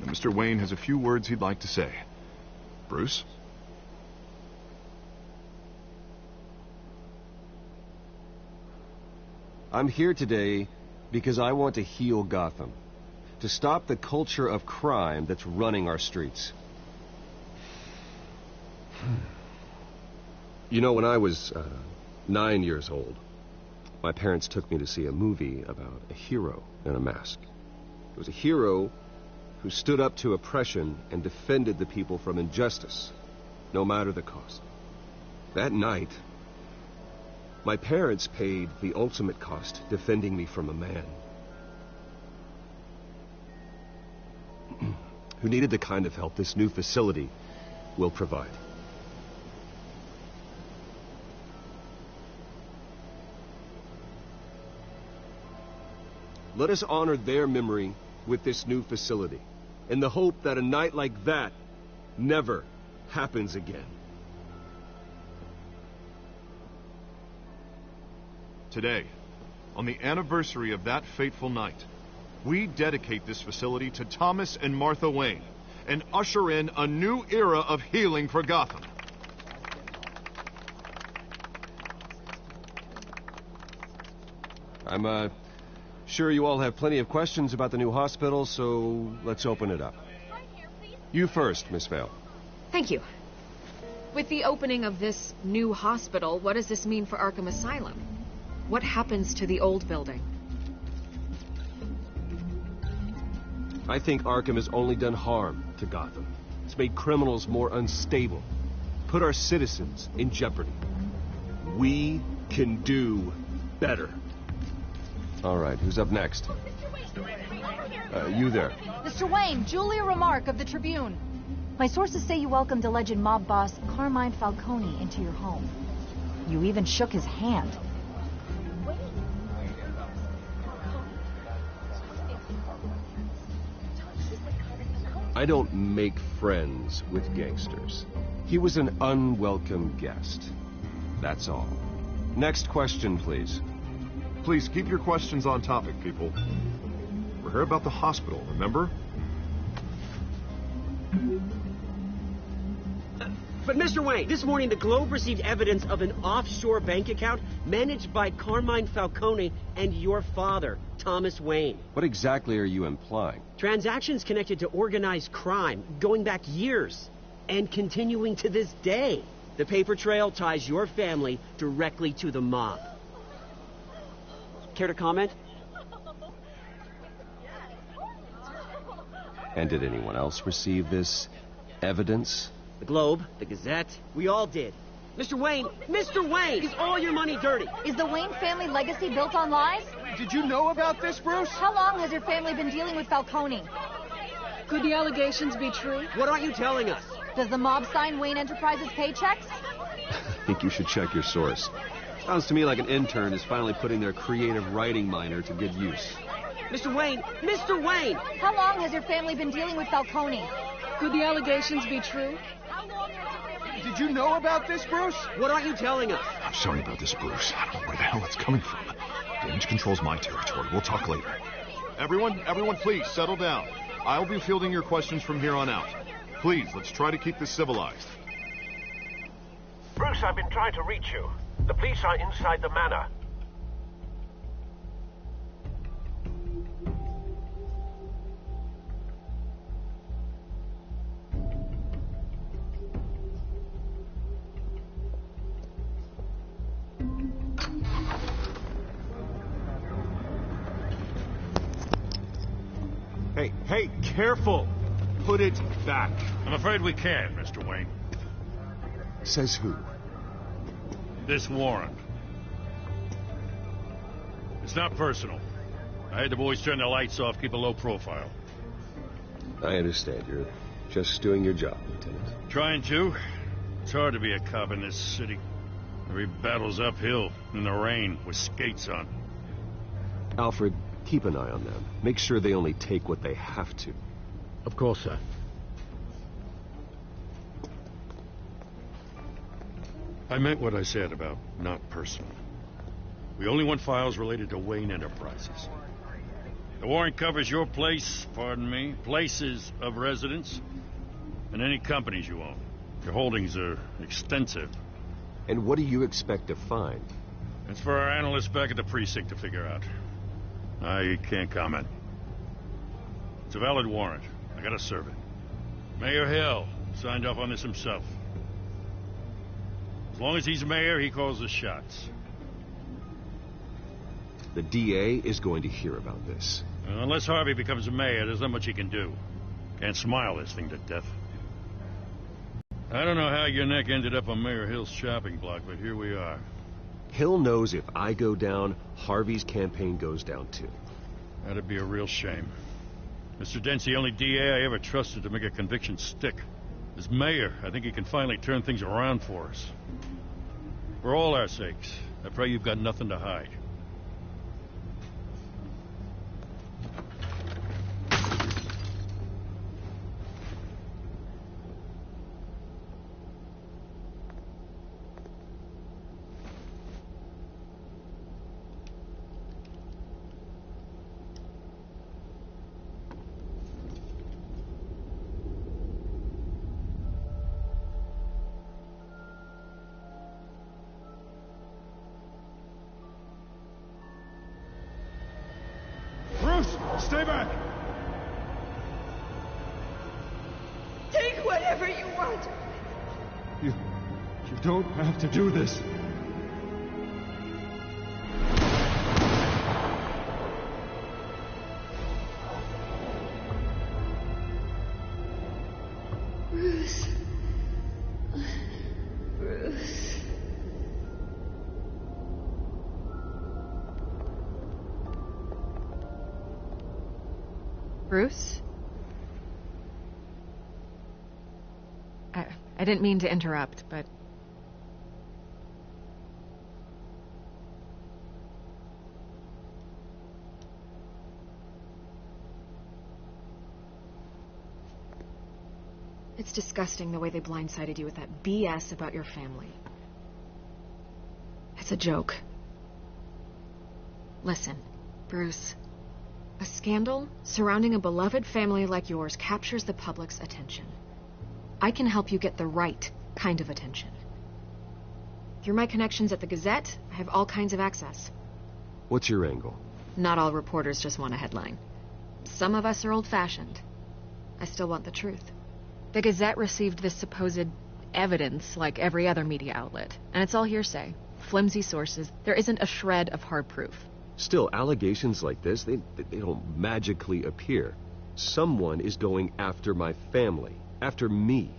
Now, Mr. Wayne has a few words he'd like to say. Bruce? I'm here today because I want to heal Gotham. To stop the culture of crime that's running our streets. You know, when I was 9 years old, my parents took me to see a movie about a hero in a mask. It was a hero who stood up to oppression and defended the people from injustice, no matter the cost. That night, my parents paid the ultimate cost defending me from a man who needed the kind of help this new facility will provide. Let us honor their memory with this new facility, in the hope that a night like that never happens again. Today, on the anniversary of that fateful night, we dedicate this facility to Thomas and Martha Wayne and usher in a new era of healing for Gotham. I'm sure you all have plenty of questions about the new hospital, so let's open it up. You first, Miss Vale. Thank you. With the opening of this new hospital, what does this mean for Arkham Asylum? What happens to the old building? I think Arkham has only done harm to Gotham. It's made criminals more unstable, put our citizens in jeopardy. We can do better. All right, who's up next? Mr. Wayne, over here. You there. Mr. Wayne, Julia Remark of the Tribune. My sources say you welcomed alleged mob boss Carmine Falcone into your home. You even shook his hand. I don't make friends with gangsters. He was an unwelcome guest. That's all. Next question, please. Please keep your questions on topic, people. We're here about the hospital, remember? But Mr. Wayne, this morning the Globe received evidence of an offshore bank account managed by Carmine Falcone and your father, Thomas Wayne. What exactly are you implying? Transactions connected to organized crime going back years and continuing to this day. The paper trail ties your family directly to the mob. Care to comment? And did anyone else receive this evidence? The Globe, the Gazette, we all did. Mr. Wayne, is all your money dirty? Is the Wayne family legacy built on lies? Did you know about this, Bruce? How long has your family been dealing with Falcone? Could the allegations be true? What aren't you telling us? Does the mob sign Wayne Enterprises paychecks? I think you should check your source. Sounds to me like an intern is finally putting their creative writing minor to good use. Mr. Wayne! How long has your family been dealing with Falcone? Could the allegations be true? Did you know about this, Bruce? What aren't you telling us? I'm sorry about this, Bruce. I don't know where the hell it's coming from. Damage control's my territory. We'll talk later. Everyone, please, settle down. I'll be fielding your questions from here on out. Please, let's try to keep this civilized. Bruce, I've been trying to reach you. The police are inside the manor. Hey, careful! Put it back. I'm afraid we can't, Mr. Wayne. Says who? This warrant. It's not personal. I had the boys turn the lights off, keep a low profile. I understand. You're just doing your job, Lieutenant. Trying to. It's hard to be a cop in this city. Every battle's uphill, in the rain, with skates on. Alfred, keep an eye on them. Make sure they only take what they have to. Of course, sir. I meant what I said about not personal. We only want files related to Wayne Enterprises. The warrant covers your place, pardon me, places of residence, and any companies you own. Your holdings are extensive. And what do you expect to find? It's for our analysts back at the precinct to figure out. I can't comment. It's a valid warrant. I gotta serve it. Mayor Hill signed off on this himself. As long as he's mayor, he calls the shots. The DA is going to hear about this. Unless Harvey becomes a mayor, there's not much he can do. Can't smile this thing to death. I don't know how your neck ended up on Mayor Hill's shopping block, but here we are. Hill knows if I go down, Harvey's campaign goes down too. That'd be a real shame. Mr. Dent's the only DA I ever trusted to make a conviction stick. As mayor, I think he can finally turn things around for us. For all our sakes, I pray you've got nothing to hide. Stay back! Take whatever you want. You don't have to do this. Bruce. Bruce. Bruce? I didn't mean to interrupt, but... It's disgusting the way they blindsided you with that BS about your family. It's a joke. Listen, Bruce. A scandal surrounding a beloved family like yours captures the public's attention. I can help you get the right kind of attention. Through my connections at the Gazette, I have all kinds of access. What's your angle? Not all reporters just want a headline. Some of us are old-fashioned. I still want the truth. The Gazette received this supposed evidence like every other media outlet, and it's all hearsay. Flimsy sources. There isn't a shred of hard proof. Still, allegations like this, they don't magically appear. Someone is going after my family. After me.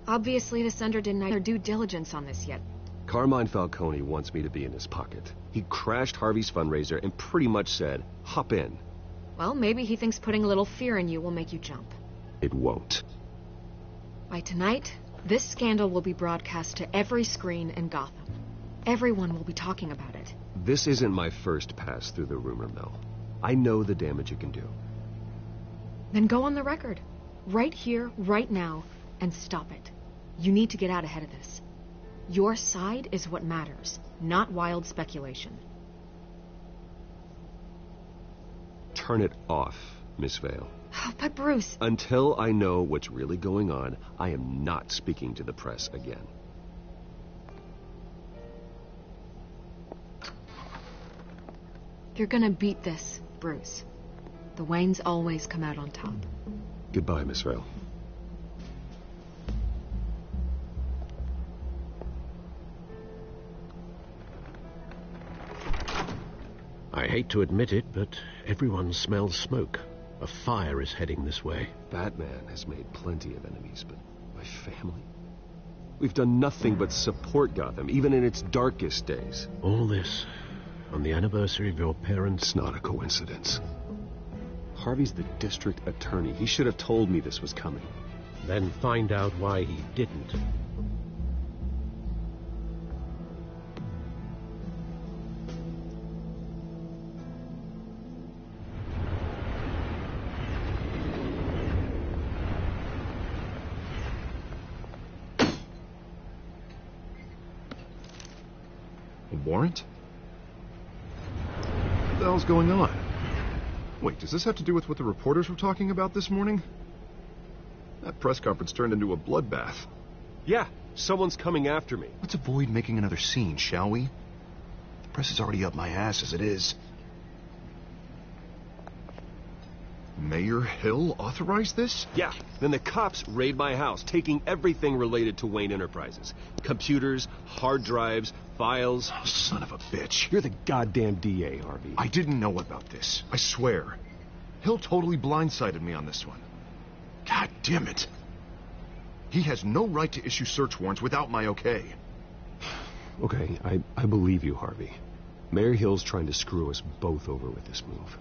Obviously, the Sender didn't do due diligence on this yet. Carmine Falcone wants me to be in his pocket. He crashed Harvey's fundraiser and pretty much said, hop in. Well, maybe he thinks putting a little fear in you will make you jump. It won't. By tonight, this scandal will be broadcast to every screen in Gotham. Everyone will be talking about it. This isn't my first pass through the rumor mill. I know the damage it can do. Then go on the record. Right here, right now, and stop it. You need to get out ahead of this. Your side is what matters, not wild speculation. Turn it off, Miss Vale. Oh, but Bruce... Until I know what's really going on, I am not speaking to the press again. You're gonna beat this, Bruce. The Waynes always come out on top. Goodbye, Miss Vale. I hate to admit it, but everyone smells smoke. A fire is heading this way. Batman has made plenty of enemies, but my family? We've done nothing but support Gotham, even in its darkest days. All this on the anniversary of your parents'... It's not a coincidence. Harvey's the district attorney. He should have told me this was coming. Then find out why he didn't. A warrant? What the hell's going on? Wait, does this have to do with what the reporters were talking about this morning? That press conference turned into a bloodbath. Yeah, someone's coming after me. Let's avoid making another scene, shall we? The press is already up my ass as it is. Mayor Hill authorized this? Yeah, then the cops raid my house, taking everything related to Wayne Enterprises. Computers, hard drives, files. Oh, son of a bitch. You're the goddamn DA, Harvey. I didn't know about this. I swear. Hill totally blindsided me on this one. God damn it. He has no right to issue search warrants without my okay. Okay, I believe you, Harvey. Mayor Hill's trying to screw us both over with this move.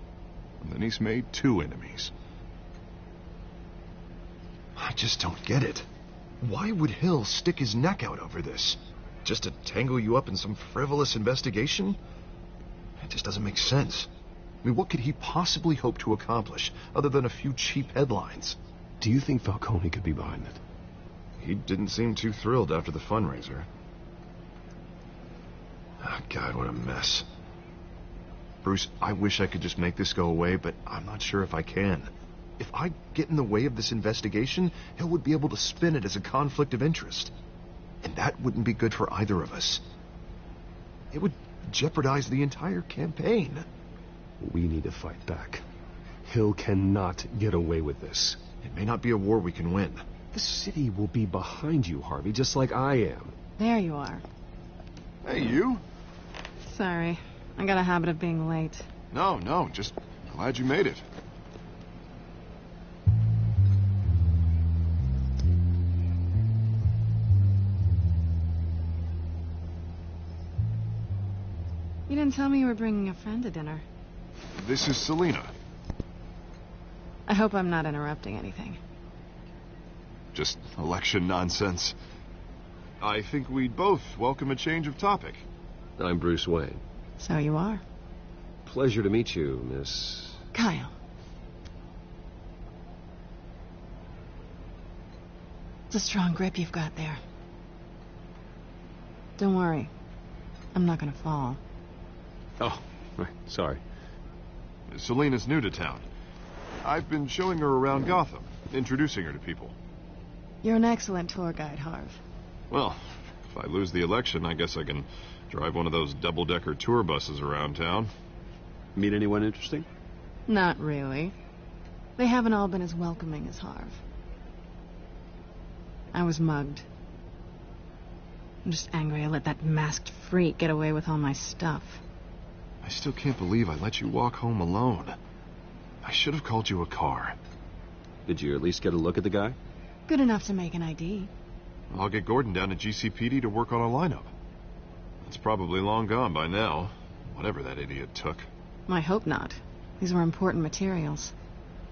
And then he's made 2 enemies. I just don't get it. Why would Hill stick his neck out over this? Just to tangle you up in some frivolous investigation? It just doesn't make sense. I mean, what could he possibly hope to accomplish other than a few cheap headlines? Do you think Falcone could be behind it? He didn't seem too thrilled after the fundraiser. Oh, God, what a mess. Bruce, I wish I could just make this go away, but I'm not sure if I can. If I get in the way of this investigation, Hill would be able to spin it as a conflict of interest. And that wouldn't be good for either of us. It would jeopardize the entire campaign. We need to fight back. Hill cannot get away with this. It may not be a war we can win. The city will be behind you, Harvey, just like I am. There you are. Hey, you. Sorry. I got a habit of being late. No, just glad you made it. You didn't tell me you were bringing a friend to dinner. This is Selina. I hope I'm not interrupting anything. Just election nonsense. I think we'd both welcome a change of topic. I'm Bruce Wayne. So you are. Pleasure to meet you, Miss... Kyle. It's a strong grip you've got there. Don't worry. I'm not gonna fall. Oh, right. Sorry. Selina's new to town. I've been showing her around Gotham, introducing her to people. You're an excellent tour guide, Harv. Well, if I lose the election, I guess I can drive one of those double-decker tour buses around town. Meet anyone interesting? Not really. They haven't all been as welcoming as Harv. I was mugged. I'm just angry I let that masked freak get away with all my stuff. I still can't believe I let you walk home alone. I should have called you a car. Did you at least get a look at the guy? Good enough to make an ID. I'll get Gordon down to GCPD to work on a lineup. It's probably long gone by now, whatever that idiot took. I hope not. These were important materials.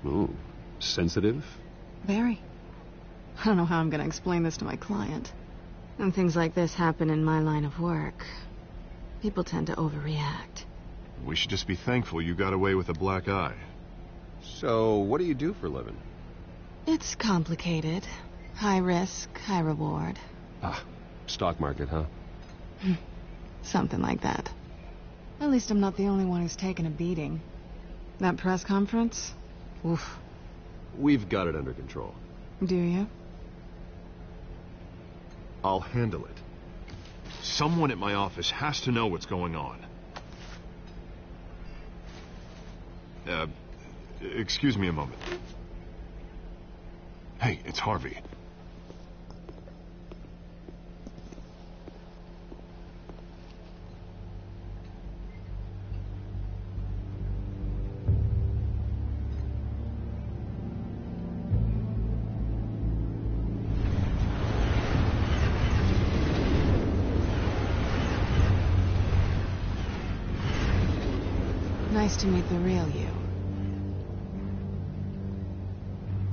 Ooh, sensitive? Very. I don't know how I'm going to explain this to my client. When things like this happen in my line of work, people tend to overreact. We should just be thankful you got away with a black eye. So, what do you do for a living? It's complicated. High risk, high reward. Ah, stock market, huh? Something like that. At least I'm not the only one who's taken a beating. That press conference? Oof. We've got it under control. Do you? I'll handle it. Someone at my office has to know what's going on. Excuse me a moment. Hey, it's Harvey. Nice to meet the real you.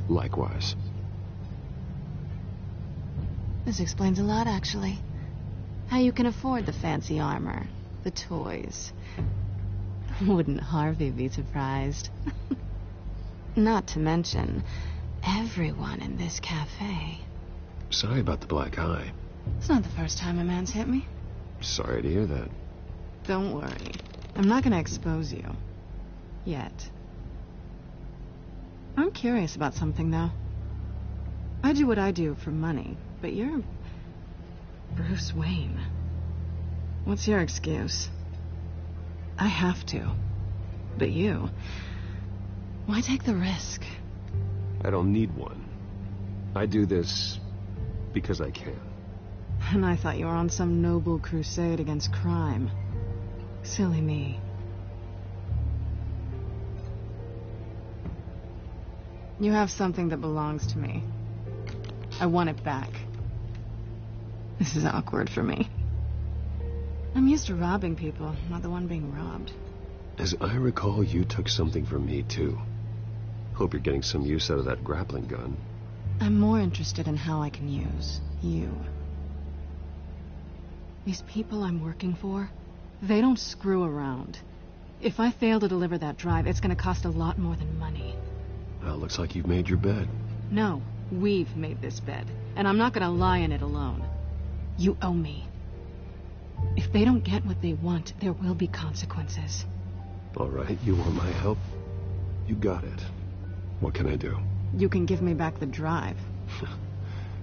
Likewise. This explains a lot, actually. How you can afford the fancy armor, the toys. Wouldn't Harvey be surprised? Not to mention, everyone in this cafe. Sorry about the black eye. It's not the first time a man's hit me. Sorry to hear that. Don't worry. I'm not gonna expose you. Yet. I'm curious about something, though. I do what I do for money, but you're... Bruce Wayne. What's your excuse? I have to. But you... Why take the risk? I don't need one. I do this because I can. And I thought you were on some noble crusade against crime. Silly me. You have something that belongs to me. I want it back. This is awkward for me. I'm used to robbing people, not the one being robbed. As I recall, you took something from me, too. Hope you're getting some use out of that grappling gun. I'm more interested in how I can use you. These people I'm working for, they don't screw around. If I fail to deliver that drive, it's going to cost a lot more than money. Well, looks like you've made your bed. No, we've made this bed, and I'm not going to lie in it alone. You owe me. If they don't get what they want, there will be consequences. All right, you want my help? You got it. What can I do? You can give me back the drive.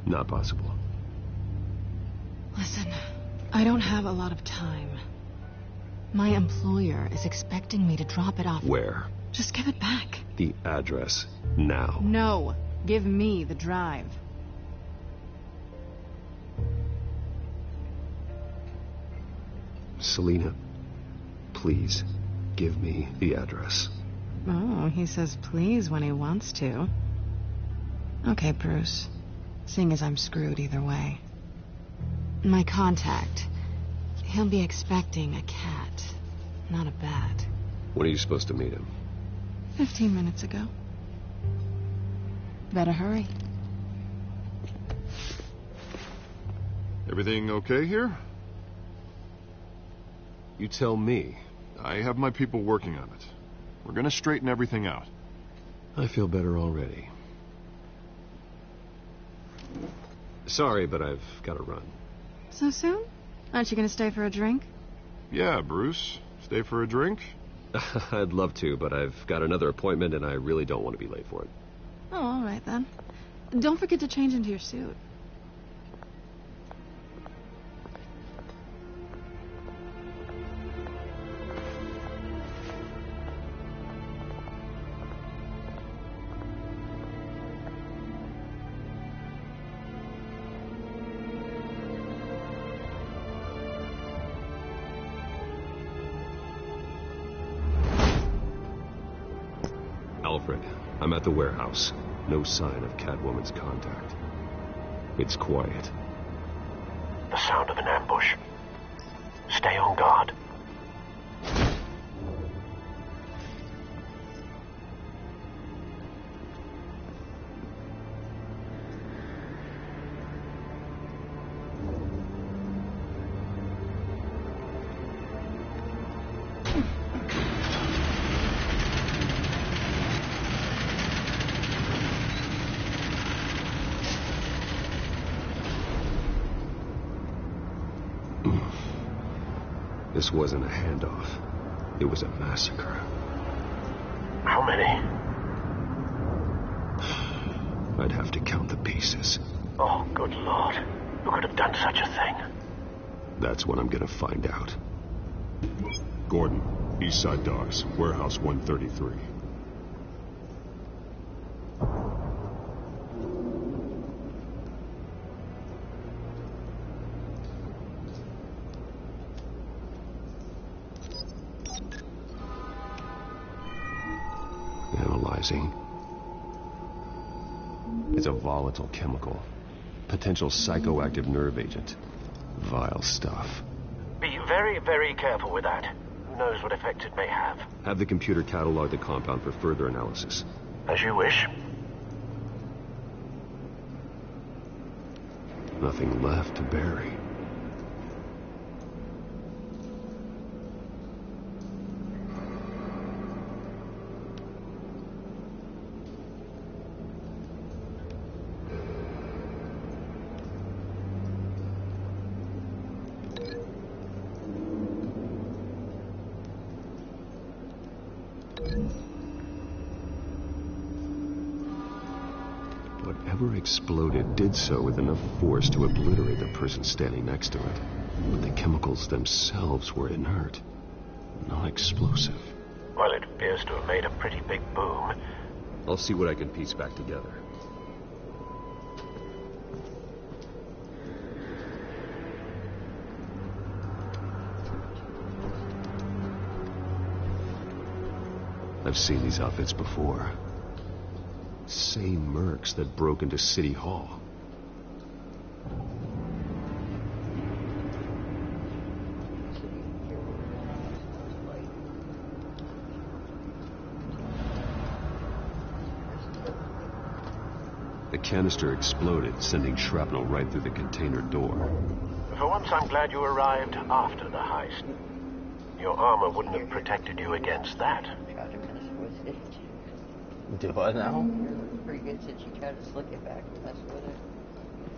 Not possible. Listen, I don't have a lot of time. My employer is expecting me to drop it off. Where? Just give it back. The address, now. No, give me the drive. Selina, please, give me the address. Oh, he says please when he wants to. Okay, Bruce. Seeing as I'm screwed either way. My contact, he'll be expecting a cat, not a bat. When are you supposed to meet him? 15 minutes ago. Better hurry. Everything okay here? You tell me. I have my people working on it. We're gonna straighten everything out. I feel better already. Sorry, but I've got to run. So soon? Aren't you going to stay for a drink? Yeah, Bruce. Stay for a drink? I'd love to, but I've got another appointment and I really don't want to be late for it. Oh, all right then. Don't forget to change into your suit. Alfred, I'm at the warehouse. No sign of Catwoman's contact. It's quiet. The sound of an ambush. Stay on guard. This wasn't a handoff. It was a massacre. How many? I'd have to count the pieces. Oh, good Lord. Who could have done such a thing? That's what I'm gonna find out. Gordon, Eastside Docks, Warehouse 133. Analyzing. It's a volatile chemical. Potential psychoactive nerve agent. Vile stuff. Be very, very careful with that. Who knows what effect it may have. Have the computer catalog the compound for further analysis. As you wish. Nothing left to bury. Whatever exploded did so with enough force to obliterate the person standing next to it. But the chemicals themselves were inert, non-explosive. Well, it appears to have made a pretty big boom. I'll see what I can piece back together. I've seen these outfits before. Same mercs that broke into City Hall. The canister exploded, sending shrapnel right through the container door. For once, I'm glad you arrived after the heist. Your armor wouldn't have protected you against that. Do what now? Pretty good since you tried to slick it back and mess with it.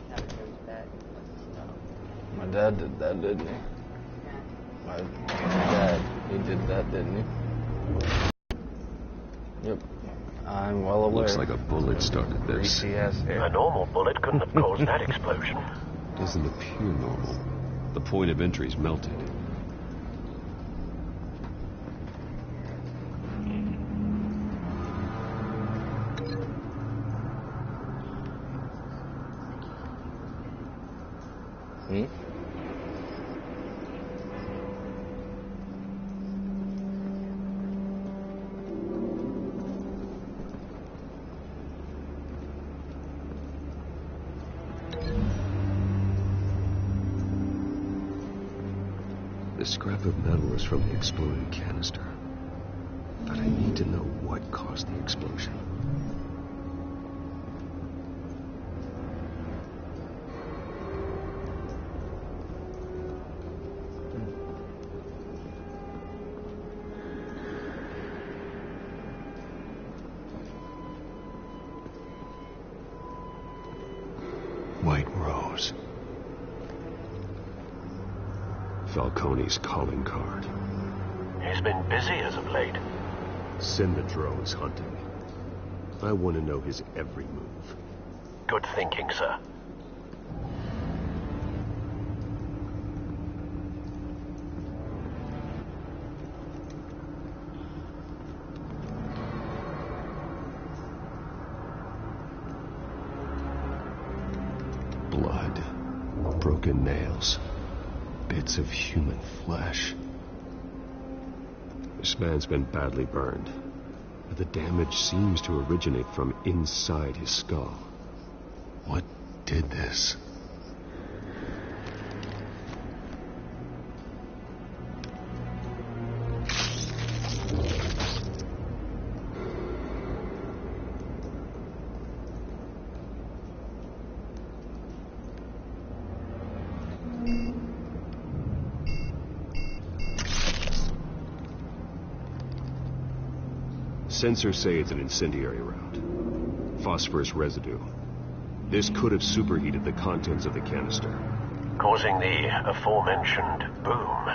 Now it goes back. My dad did that, didn't he? My dad, he did that, didn't he? Yep. I'm well aware. Looks like a bullet started this. Greasy ass hair. A normal bullet couldn't have caused that explosion. Doesn't appear normal. The point of entry's melted. The scrap of metal is from the exploded canister. But I need to know what caused the explosion. White Rose. Falcone's calling card. He's been busy as of late. Send the drones hunting. I want to know his every move. Good thinking, sir. Blood. Broken nails. Bits of human flesh. This man's been badly burned, but the damage seems to originate from inside his skull. What did this? Sensors say it's an incendiary round. Phosphorus residue. This could have superheated the contents of the canister, Causing the aforementioned boom.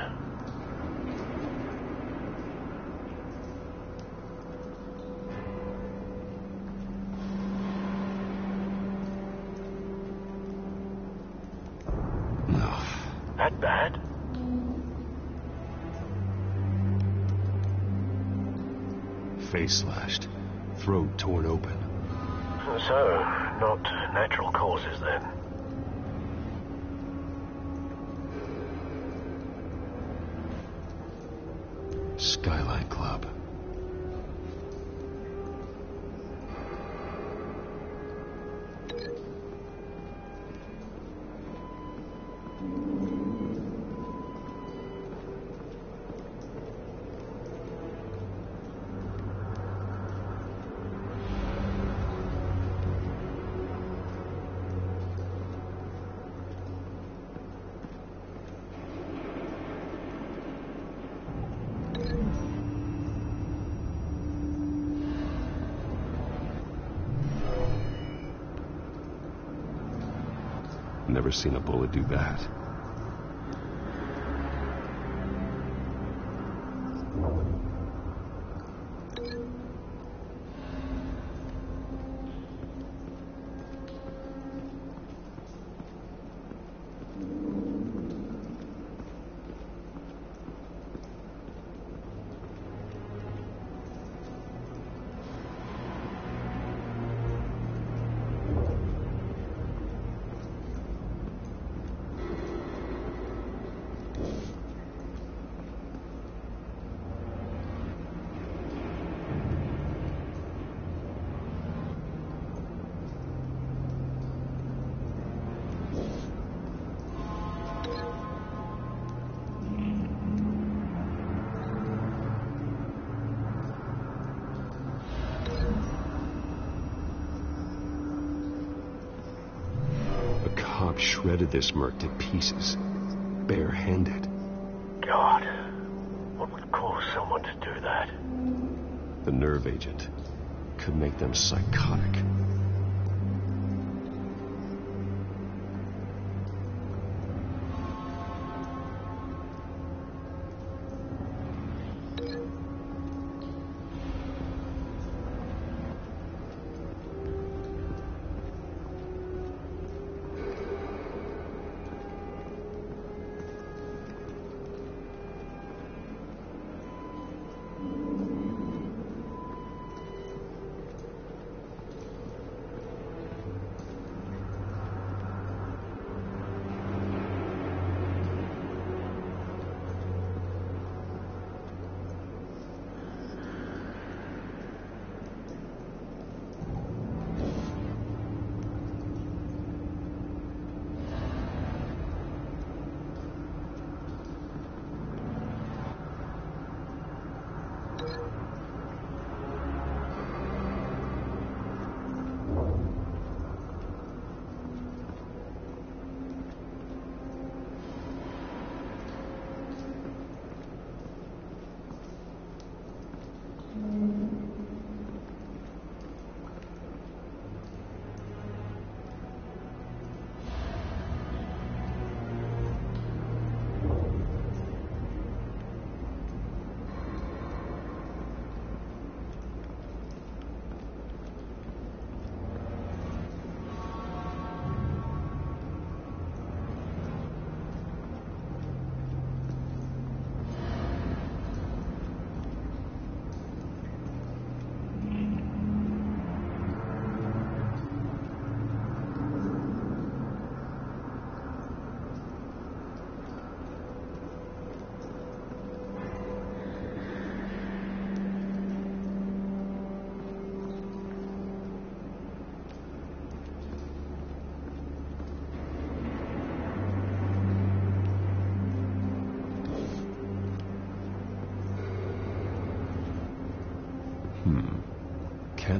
No. That bad? Face slashed. Throat torn open. So, not natural causes then. Skyline Club. Never seen a bullet do that. Shredded this merc to pieces, barehanded. God, what would cause someone to do that? The nerve agent could make them psychotic.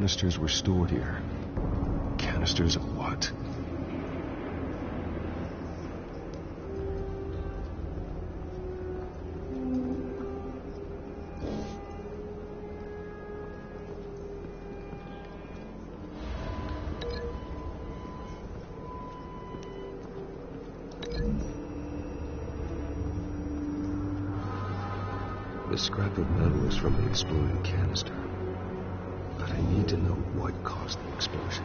canisters were stored here. Canisters of what? The scrap of metal is from the exploding canister. But I need to know what caused the explosion.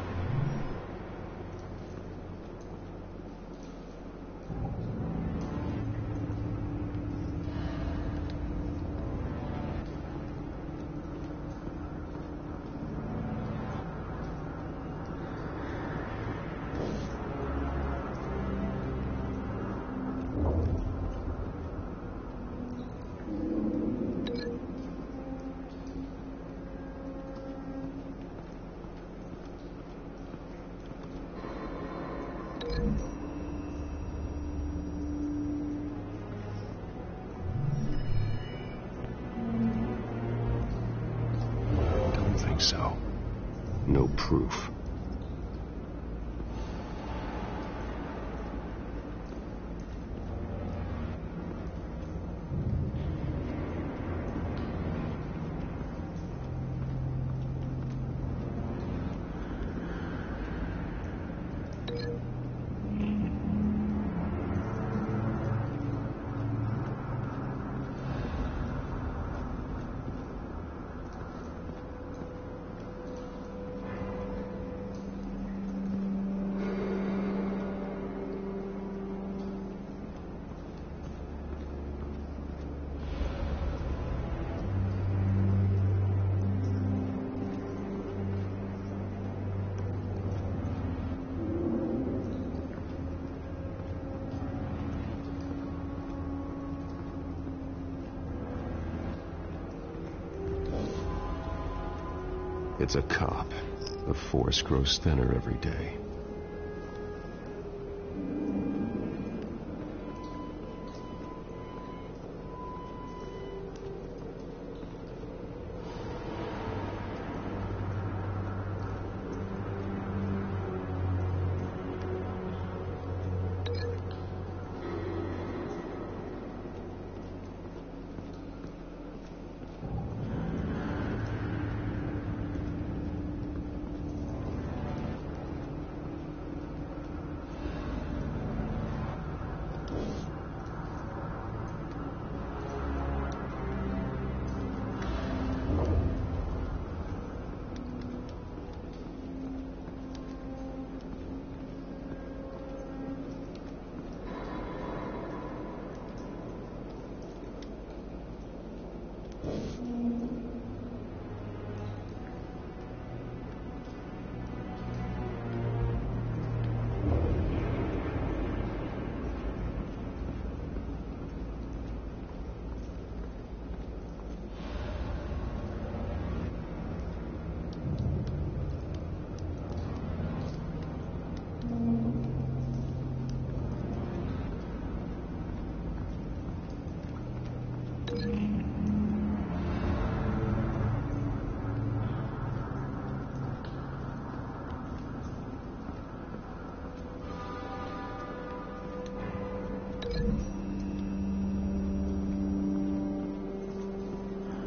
So, no proof. It's a cop. The force grows thinner every day.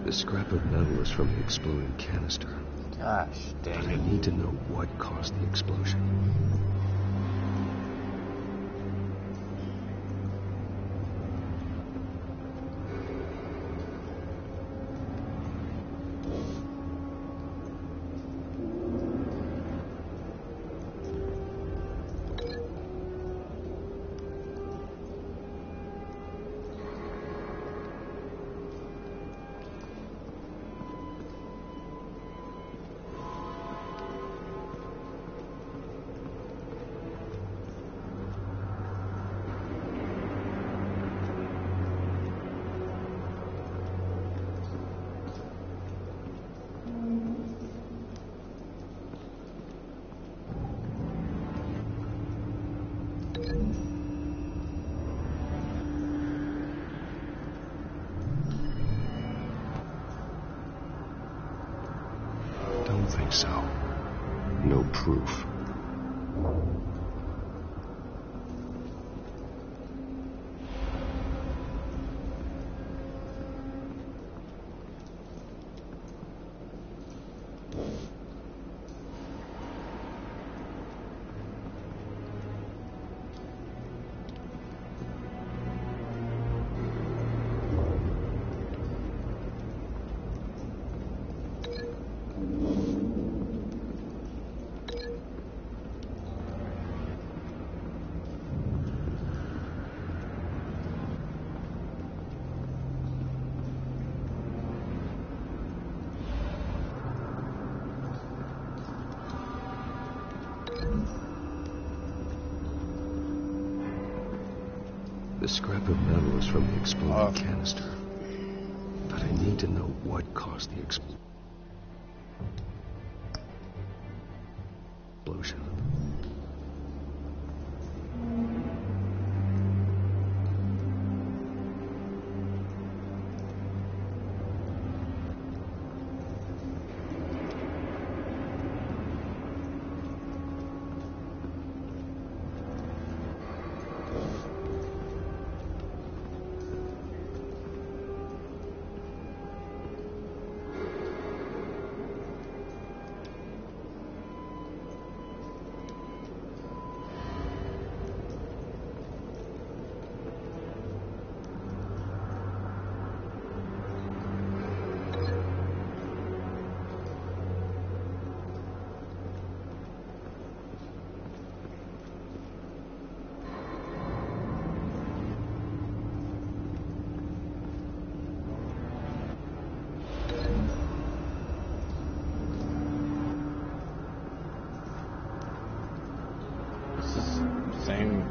The scrap of metal is from the exploding canister. Gosh, dang it. I need to know what caused the explosion. no proof. The scrap of metal is from the exploded canister. But I need to know what caused the explosion.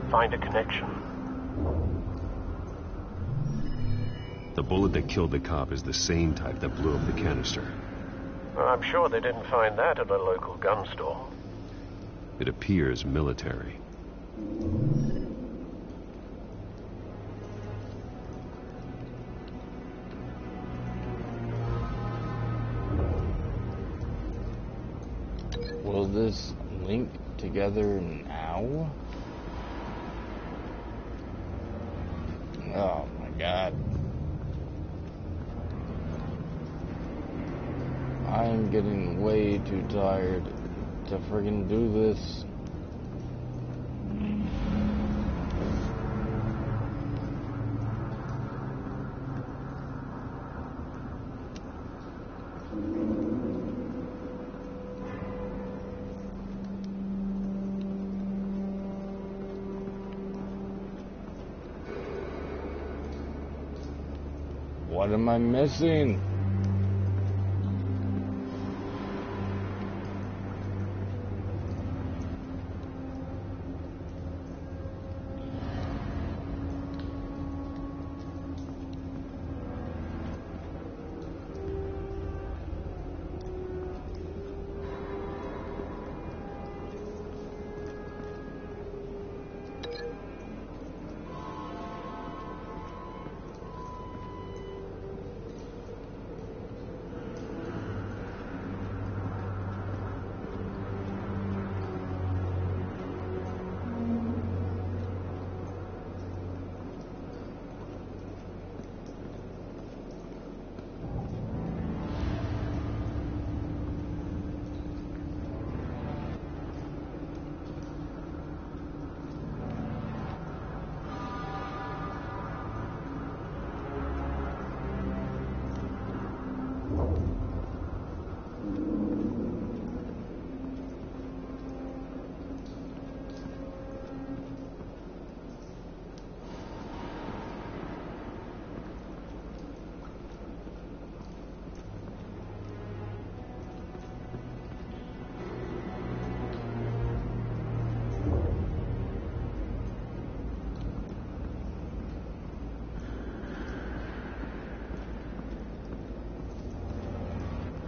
Find a connection. The bullet that killed the cop is the same type that blew up the canister. Well, I'm sure they didn't find that at a local gun store. It appears military. Will this link together now? Oh my god. I'm getting way too tired to friggin' do this. What am I missing?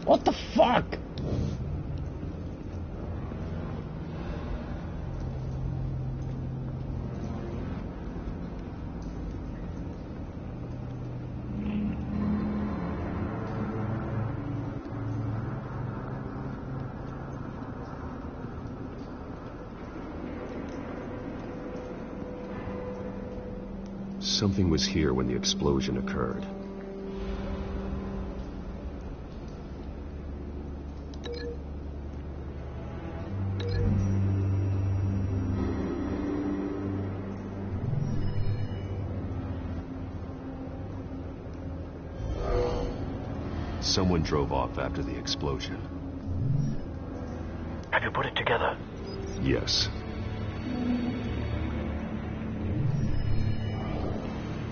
What the fuck? Something was here when the explosion occurred. Someone drove off after the explosion. Have you put it together? Yes.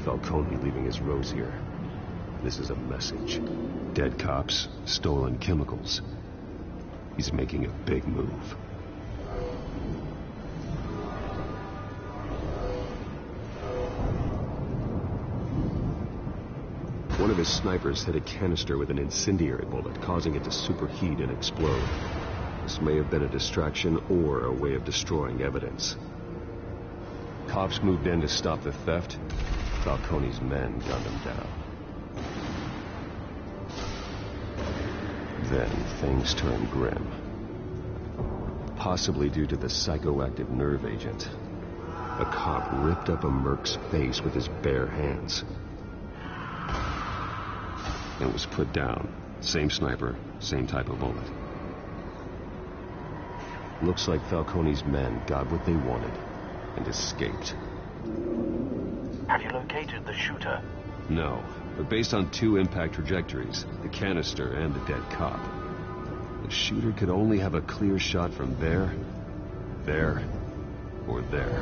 Falcone leaving his rose here. This is a message. Dead cops, stolen chemicals. He's making a big move. One of his snipers hit a canister with an incendiary bullet, causing it to superheat and explode. This may have been a distraction or a way of destroying evidence. Cops moved in to stop the theft. Falcone's men gunned him down. Then things turned grim. Possibly due to the psychoactive nerve agent. A cop ripped up a merc's face with his bare hands. And was put down. Same sniper, same type of bullet. Looks like Falcone's men got what they wanted and escaped. Have you located the shooter? No, but based on 2 impact trajectories, the canister and the dead cop, the shooter could only have a clear shot from there, or there.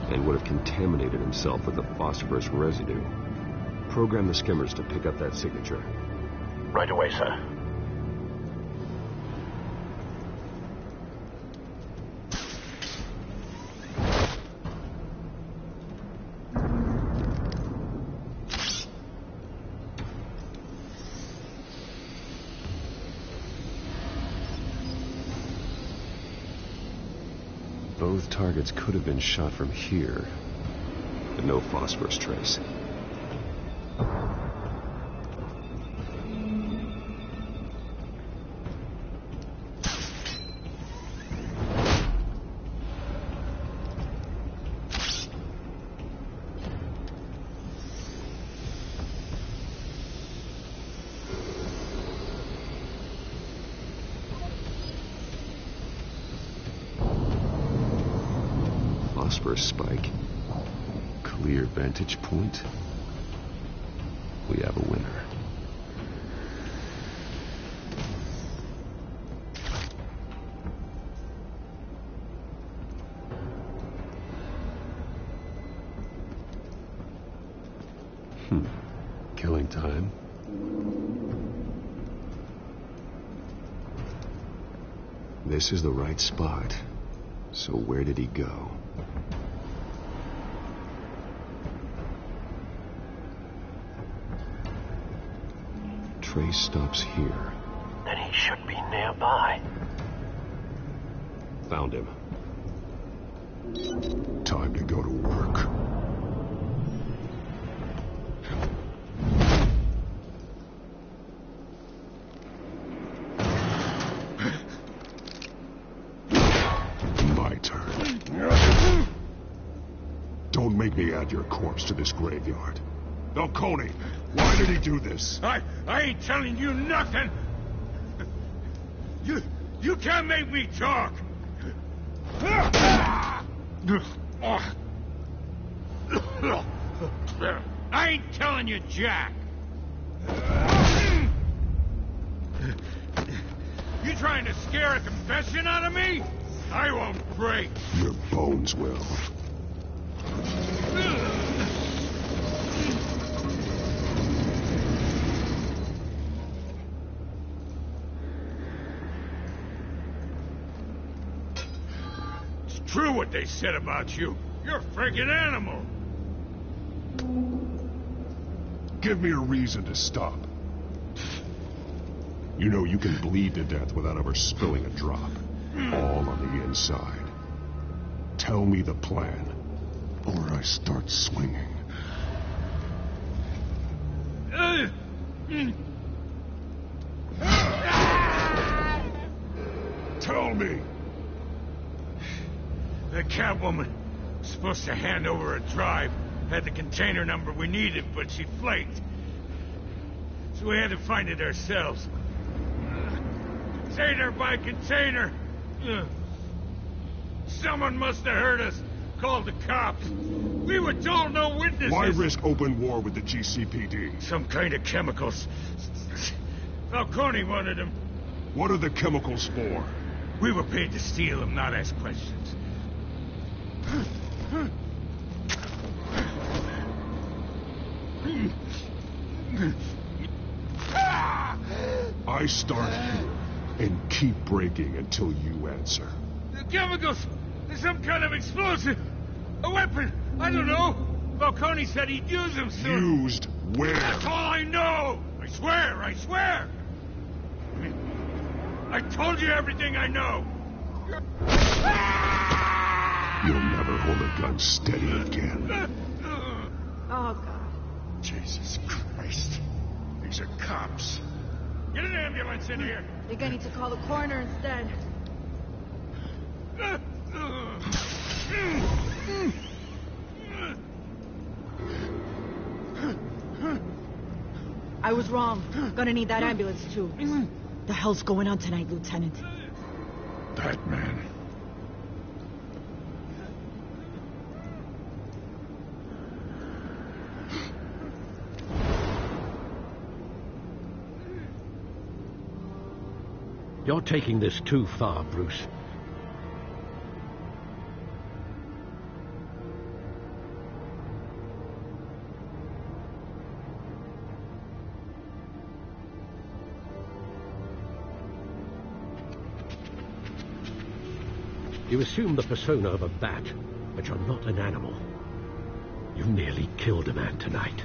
And would have contaminated himself with the phosphorus residue. Program the skimmers to pick up that signature. Right away, sir. Both targets could have been shot from here, but no phosphorus trace. Phosphorus spike. Clear vantage point. We have a winner. Killing time. This is the right spot. So where did he go? Trace stops here. Then he should be nearby. Found him. Time to go to work. My turn. Don't make me add your corpse to this graveyard. Falcone, why did he do this? I ain't telling you nothing. You can't make me talk. I ain't telling you jack. You trying to scare a confession out of me? I won't break. Your bones will. True what they said about you. You're a friggin' animal. Give me a reason to stop. You know you can bleed to death without ever spilling a drop. All on the inside. Tell me the plan, or I start swinging. Tell me. The Catwoman was supposed to hand over a drive had the container number we needed, but she flaked. So we had to find it ourselves. Container by container. Someone must have heard us. Called the cops. We were told no witnesses. Why risk open war with the GCPD? Some kind of chemicals. Falcone wanted them. What are the chemicals for? We were paid to steal them, not ask questions. I start here and keep breaking until you answer. The chemicals! There's some kind of explosive! A weapon! I don't know! Falcone said he'd use them soon. Used where? That's all I know! I swear! I swear! I told you everything I know! You'll never hold a gun steady again. Oh, God. Jesus Christ. These are cops. Get an ambulance in here! I think I need to call the coroner instead. I was wrong. Gonna need that ambulance, too. The hell's going on tonight, Lieutenant? That man. You're taking this too far, Bruce. You assume the persona of a bat, but you're not an animal. You nearly killed a man tonight.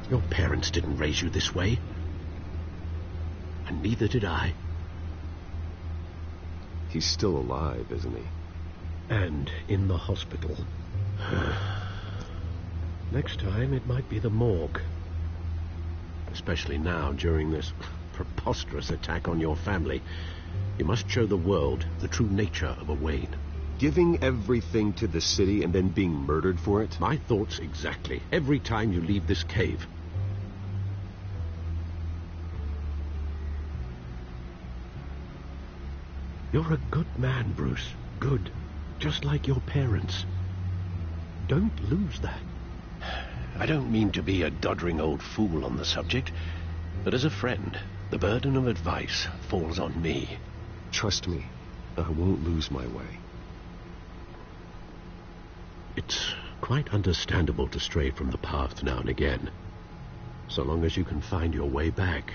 Your parents didn't raise you this way. And neither did I. He's still alive, isn't he? And in the hospital. Next time, it might be the morgue. Especially now, during this preposterous attack on your family. You must show the world the true nature of a Wayne. Giving everything to the city and then being murdered for it? My thoughts exactly. Every time you leave this cave. You're a good man, Bruce. Good. Just like your parents. Don't lose that. I don't mean to be a doddering old fool on the subject, but as a friend, the burden of advice falls on me. Trust me, I won't lose my way. It's quite understandable to stray from the path now and again. So long as you can find your way back.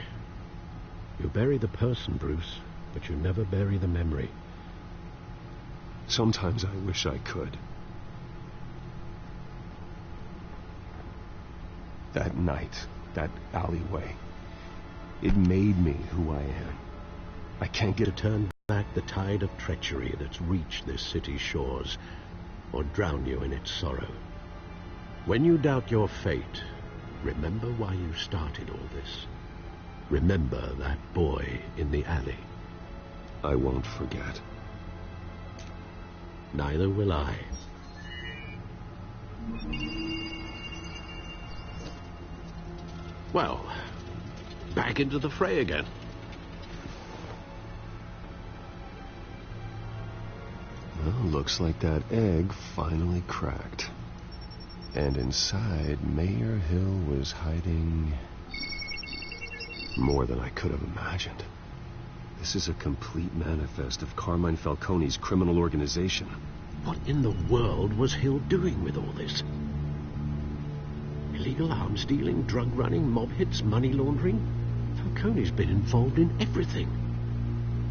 You bury the person, Bruce, but you never bury the memory. Sometimes I wish I could. That night, that alleyway, it made me who I am. I can't get to turn back the tide of treachery that's reached this city's shores, or drown you in its sorrow. When you doubt your fate, remember why you started all this. Remember that boy in the alley. I won't forget. Neither will I. Well, back into the fray again. Well, looks like that egg finally cracked. And inside, Mayor Hill was hiding more than I could have imagined. This is a complete manifest of Carmine Falcone's criminal organization. What in the world was Hill doing with all this? Illegal arms dealing, drug running, mob hits, money laundering? Falcone's been involved in everything.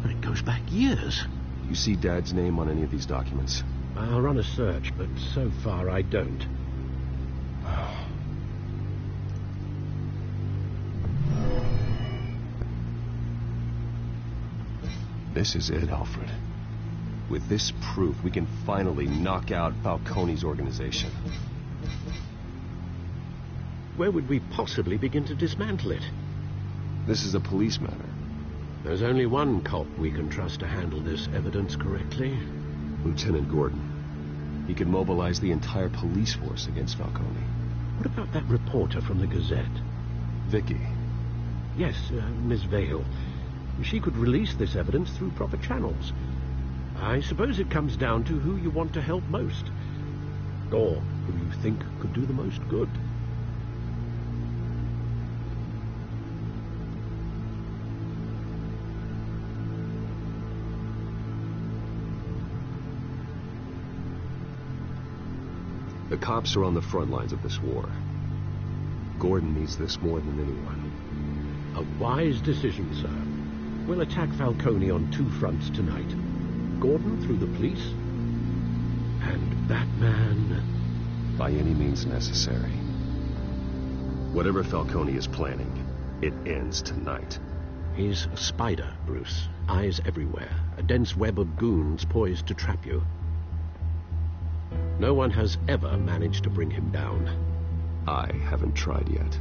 And it goes back years. You see Dad's name on any of these documents? I'll run a search, but so far I don't. This is it, Alfred. With this proof, we can finally knock out Falcone's organization. Where would we possibly begin to dismantle it? This is a police matter. There's only one cop we can trust to handle this evidence correctly. Lieutenant Gordon. He could mobilize the entire police force against Falcone. What about that reporter from the Gazette? Vicky. Yes, Miss Vale. She could release this evidence through proper channels. I suppose it comes down to who you want to help most. Or who you think could do the most good. The cops are on the front lines of this war. Gordon needs this more than anyone. A wise decision, sir. We'll attack Falcone on 2 fronts tonight. Gordon through the police, and Batman by any means necessary. Whatever Falcone is planning, it ends tonight. He's a spider, Bruce. Eyes everywhere. A dense web of goons poised to trap you. No one has ever managed to bring him down. I haven't tried yet.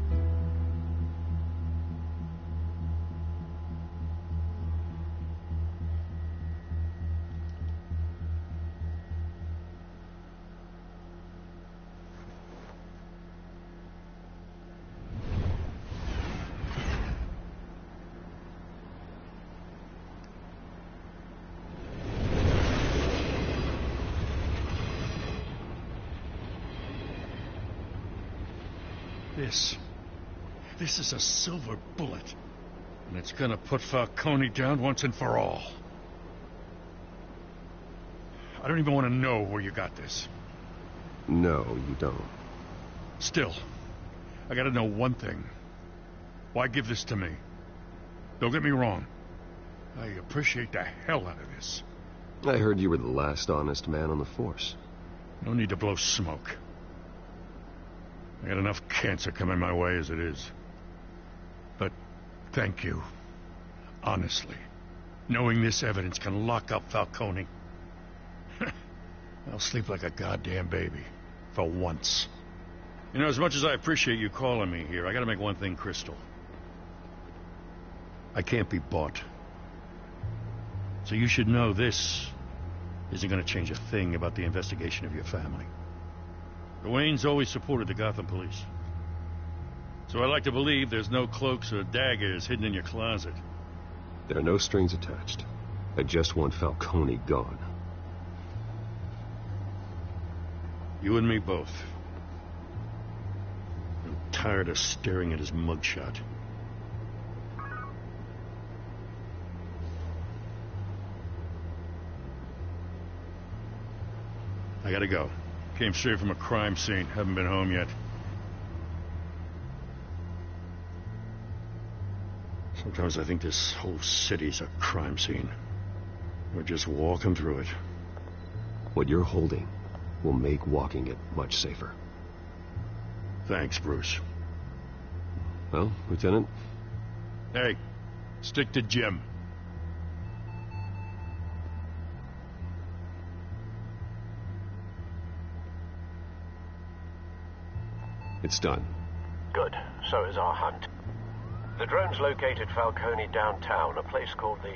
This is a silver bullet. And it's gonna put Falcone down once and for all. I don't even want to know where you got this. No, you don't. Still, I gotta know one thing. Why give this to me? Don't get me wrong. I appreciate the hell out of this. I heard you were the last honest man on the force. No need to blow smoke. I got enough cancer coming my way as it is. But thank you. Honestly. Knowing this evidence can lock up Falcone. I'll sleep like a goddamn baby. For once. You know, as much as I appreciate you calling me here, I gotta make one thing crystal. I can't be bought. So you should know this isn't gonna change a thing about the investigation of your family. The Waynes always supported the Gotham police. So I like to believe there's no cloaks or daggers hidden in your closet. There are no strings attached. I just want Falcone gone. You and me both. I'm tired of staring at his mugshot. I gotta go. Came straight from a crime scene. Haven't been home yet. Sometimes I think this whole city's a crime scene. We're just walking through it. What you're holding will make walking it much safer. Thanks, Bruce. Well, Lieutenant? Hey, stick to Jim. It's done. Good. So is our hunt. The drones located Falcone downtown, a place called the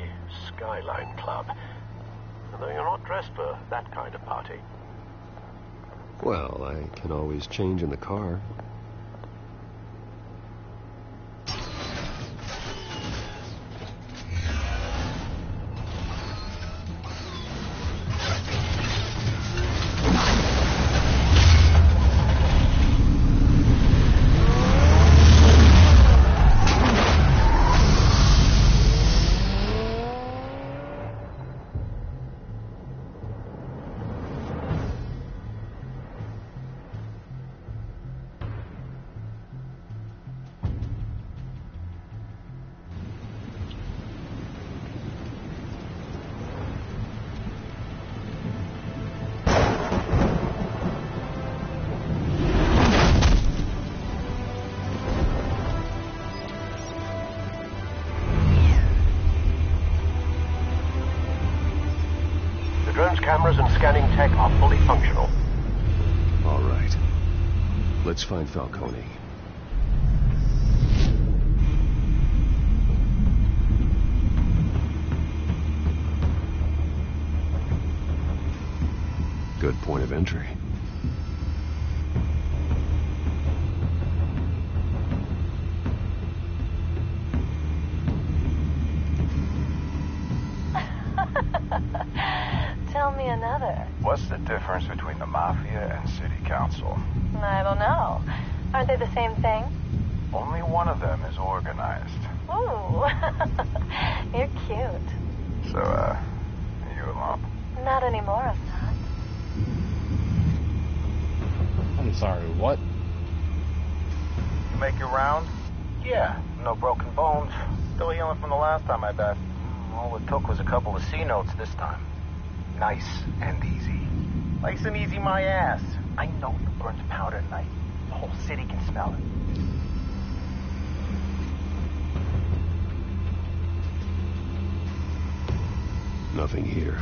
Skyline Club. Although you're not dressed for that kind of party. Well, I can always change in the car. Cameras and scanning tech are fully functional. All right. Let's find Falcone. good point of entry. Tell me another. What's the difference between the Mafia and City Council? I don't know. Aren't they the same thing? Only one of them is organized. Ooh. You're cute. So, are you alone? Not anymore, I'm not. I'm sorry, what? You make your round? Yeah, no broken bones. Still healing from the last time, I bet. All it took was a couple of C notes this time. Nice and easy. Nice and easy, my ass. I know you burned powder at night. The whole city can smell it. Nothing here.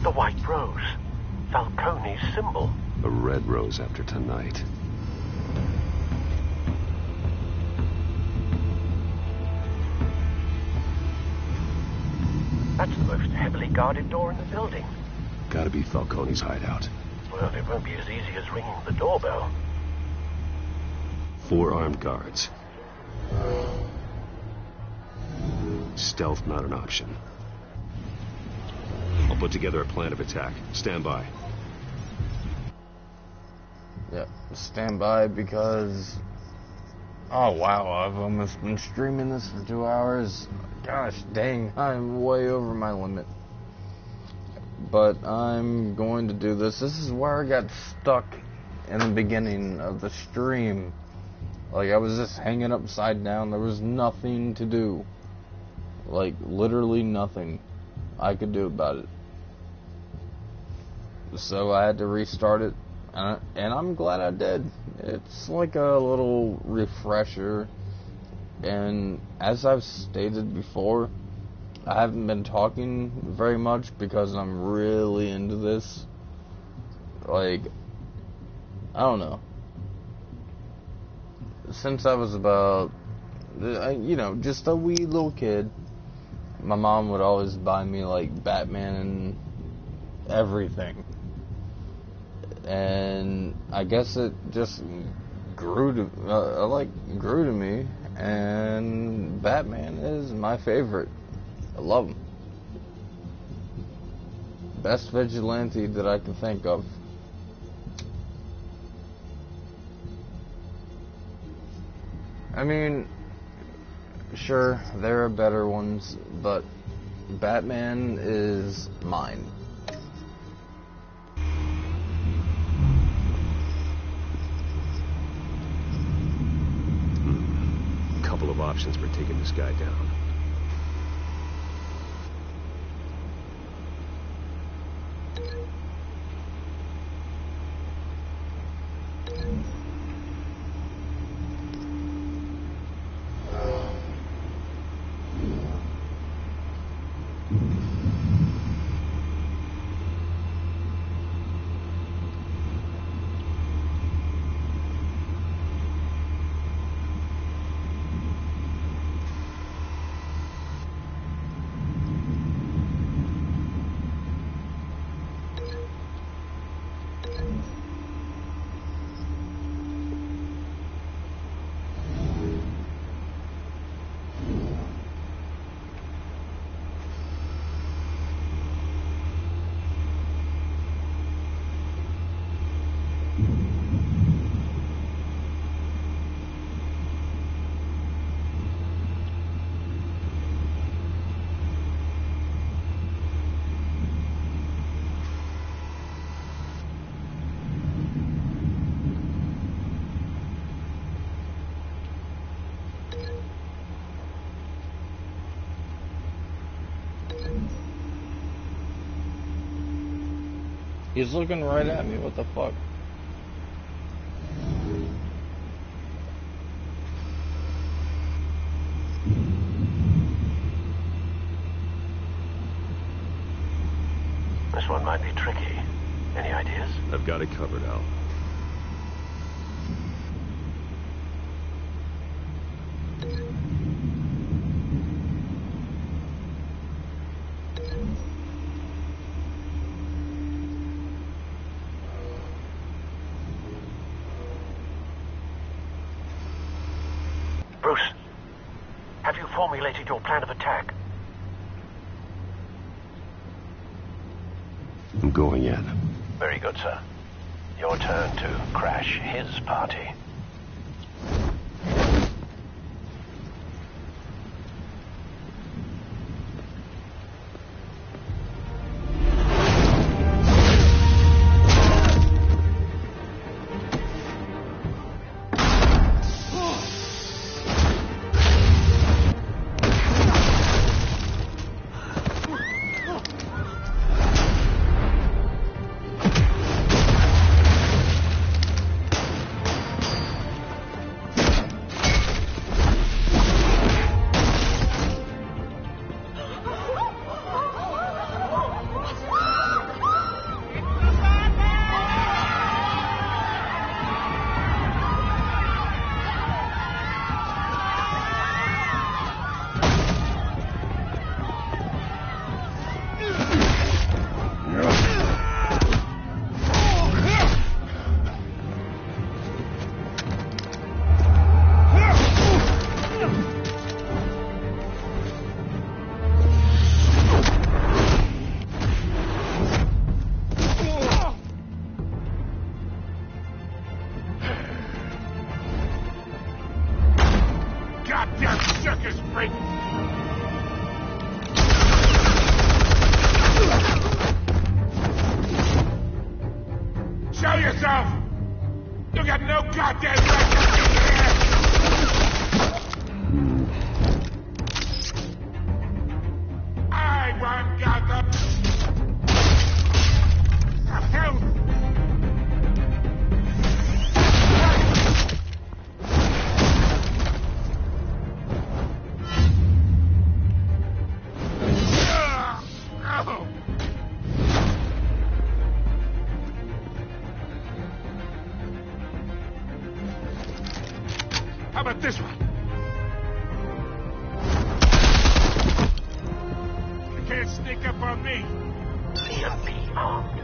The white rose. Falcone's symbol. A red rose after tonight. That's the most heavily guarded door in the building. Gotta be Falcone's hideout. Well, it won't be as easy as ringing the doorbell. 4 armed guards. Stealth not an option. I'll put together a plan of attack. Stand by. Yeah, stand by because... Oh wow, I've almost been streaming this for 2 hours. Gosh dang, I'm way over my limit. But I'm going to do this. This is where I got stuck in the beginning of the stream. Like, I was just hanging upside down. There was nothing to do. Like, literally nothing I could do about it. So I had to restart it. And I'm glad I did. It's like a little refresher. And as I've stated before, I haven't been talking very much because I'm really into this. Like, I don't know. Since I was about, you know, just a wee little kid, my mom would always buy me, like, Batman and everything. And I guess it just grew to me, and Batman is my favorite. I love him. Best vigilante that I can think of. I mean, sure, there are better ones, but Batman is mine. Couple of options for taking this guy down. He's looking right at me, what the fuck? This one might be tricky. Any ideas? I've got it covered, Al. formulated your plan of attack? I'm going in. Very good, sir. Your turn to crash his party. How about this one? You can't sneak up on me. EMP armed.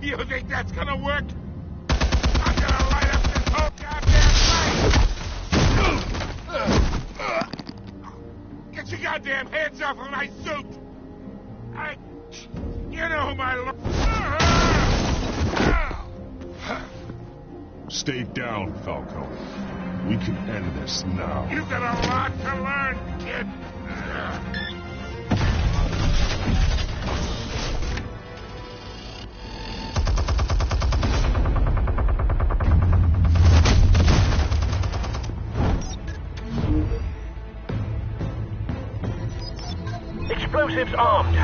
You think that's gonna work? I'm gonna light up this whole goddamn place! Get your goddamn hands off of my suit! You know my Stay down, Falcone. We can end this now. You've got a lot to learn, kid. Explosives armed.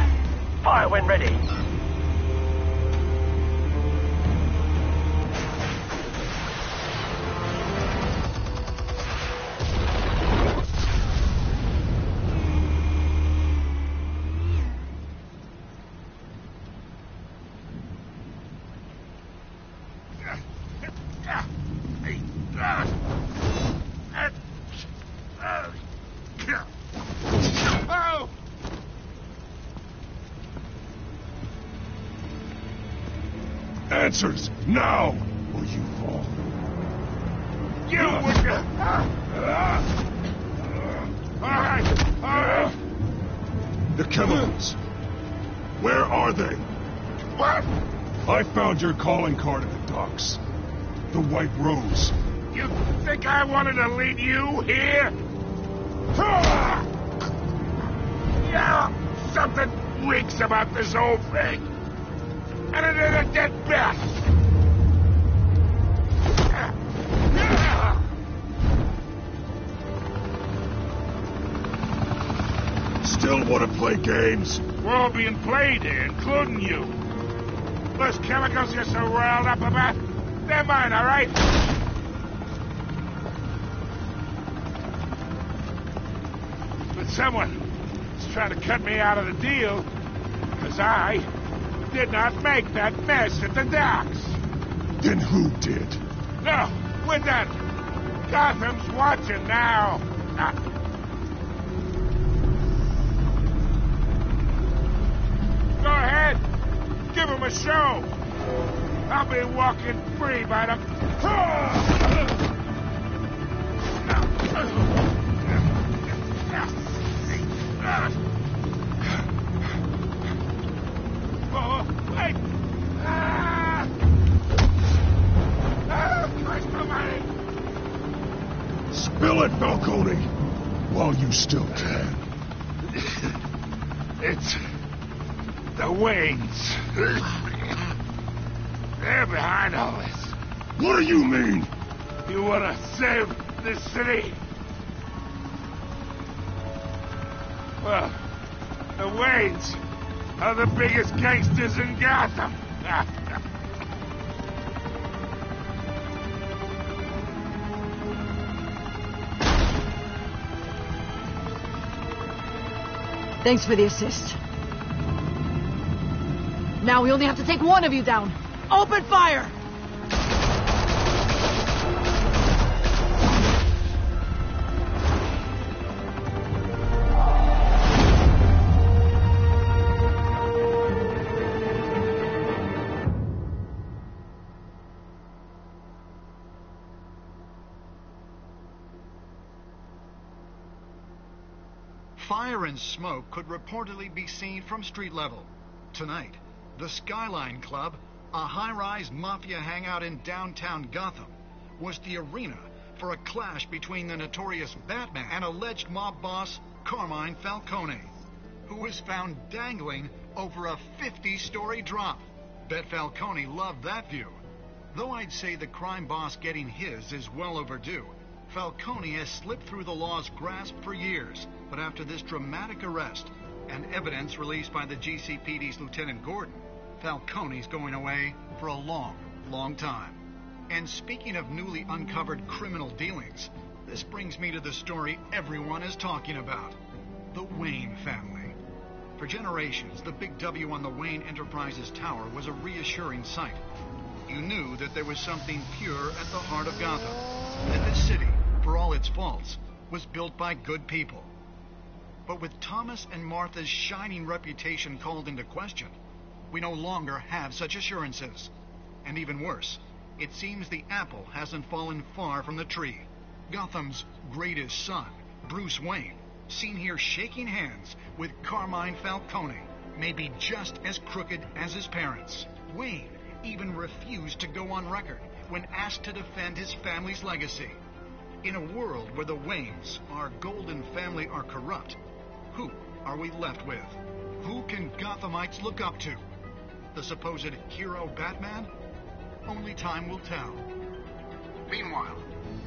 Fire when ready. Answers, now, or you fall. You would... All right. The chemicals. Where are they? What? I found your calling card at the docks. The White Rose. You think I wanted to lead you here? Yeah, something reeks about this whole thing. And it ain't a dead bat. Still want to play games? We're all being played here, including you. Those chemicals you're so riled up about, they're mine, all right? But someone is trying to cut me out of the deal, because I did not make that mess at the docks. Then who did? No, we're done. Gotham's watching now. Go ahead. Give him a show. I'll be walking free by the... Oh, wait! Christ almighty! Spill it, Falcone, while you still can. It's the Waynes. They're behind all this. What do you mean? You want to save this city? Well, the Waynes are the biggest gangsters in Gotham. Thanks for the assist. Now we only have to take one of you down. Open fire! Fire and smoke could reportedly be seen from street level. Tonight, the Skyline Club, a high-rise mafia hangout in downtown Gotham, was the arena for a clash between the notorious Batman and alleged mob boss Carmine Falcone, who was found dangling over a 50-story drop. Bet Falcone loved that view. Though I'd say the crime boss getting his is well overdue, Falcone has slipped through the law's grasp for years, but after this dramatic arrest and evidence released by the GCPD's Lieutenant Gordon, Falcone's going away for a long, long time. And speaking of newly uncovered criminal dealings, this brings me to the story everyone is talking about: the Wayne family. For generations, the big W on the Wayne Enterprises Tower was a reassuring sight. You knew that there was something pure at the heart of Gotham, that this city, for all its faults, was built by good people. But with Thomas and Martha's shining reputation called into question, we no longer have such assurances. And even worse, it seems the apple hasn't fallen far from the tree. Gotham's greatest son, Bruce Wayne, seen here shaking hands with Carmine Falcone, may be just as crooked as his parents. Wayne even refused to go on record when asked to defend his family's legacy. In a world where the Waynes, our golden family, are corrupt, who are we left with? Who can Gothamites look up to? The supposed hero Batman? Only time will tell. Meanwhile,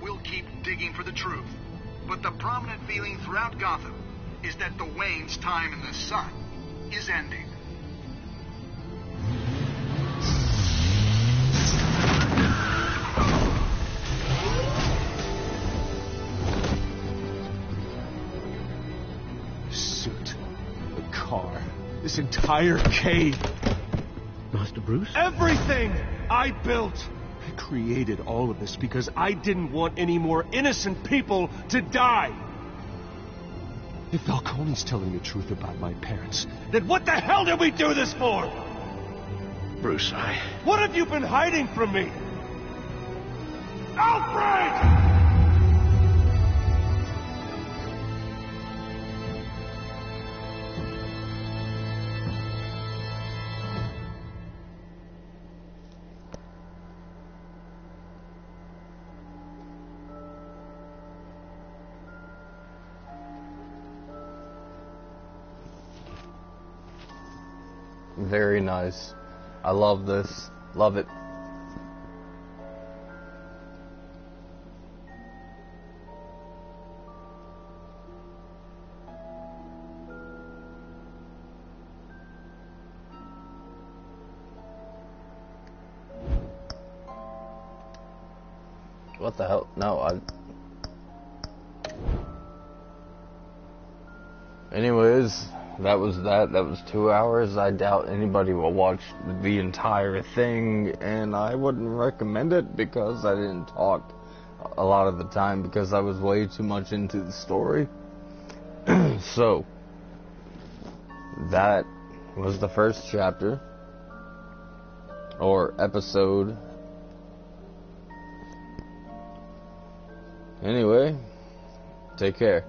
we'll keep digging for the truth. But the prominent feeling throughout Gotham is that the Waynes' time in the sun is ending. This entire cave. Master Bruce? Everything I built. I created all of this because I didn't want any more innocent people to die. If Falcone's telling the truth about my parents, then what the hell did we do this for? Bruce, What have you been hiding from me? Alfred! Very nice. I love this. Love it. What the hell? No, Anyways, that was that. That was 2 hours. I doubt anybody will watch the entire thing, and I wouldn't recommend it because I didn't talk a lot of the time because I was way too much into the story. So, that was the first chapter, or episode. Anyway, take care.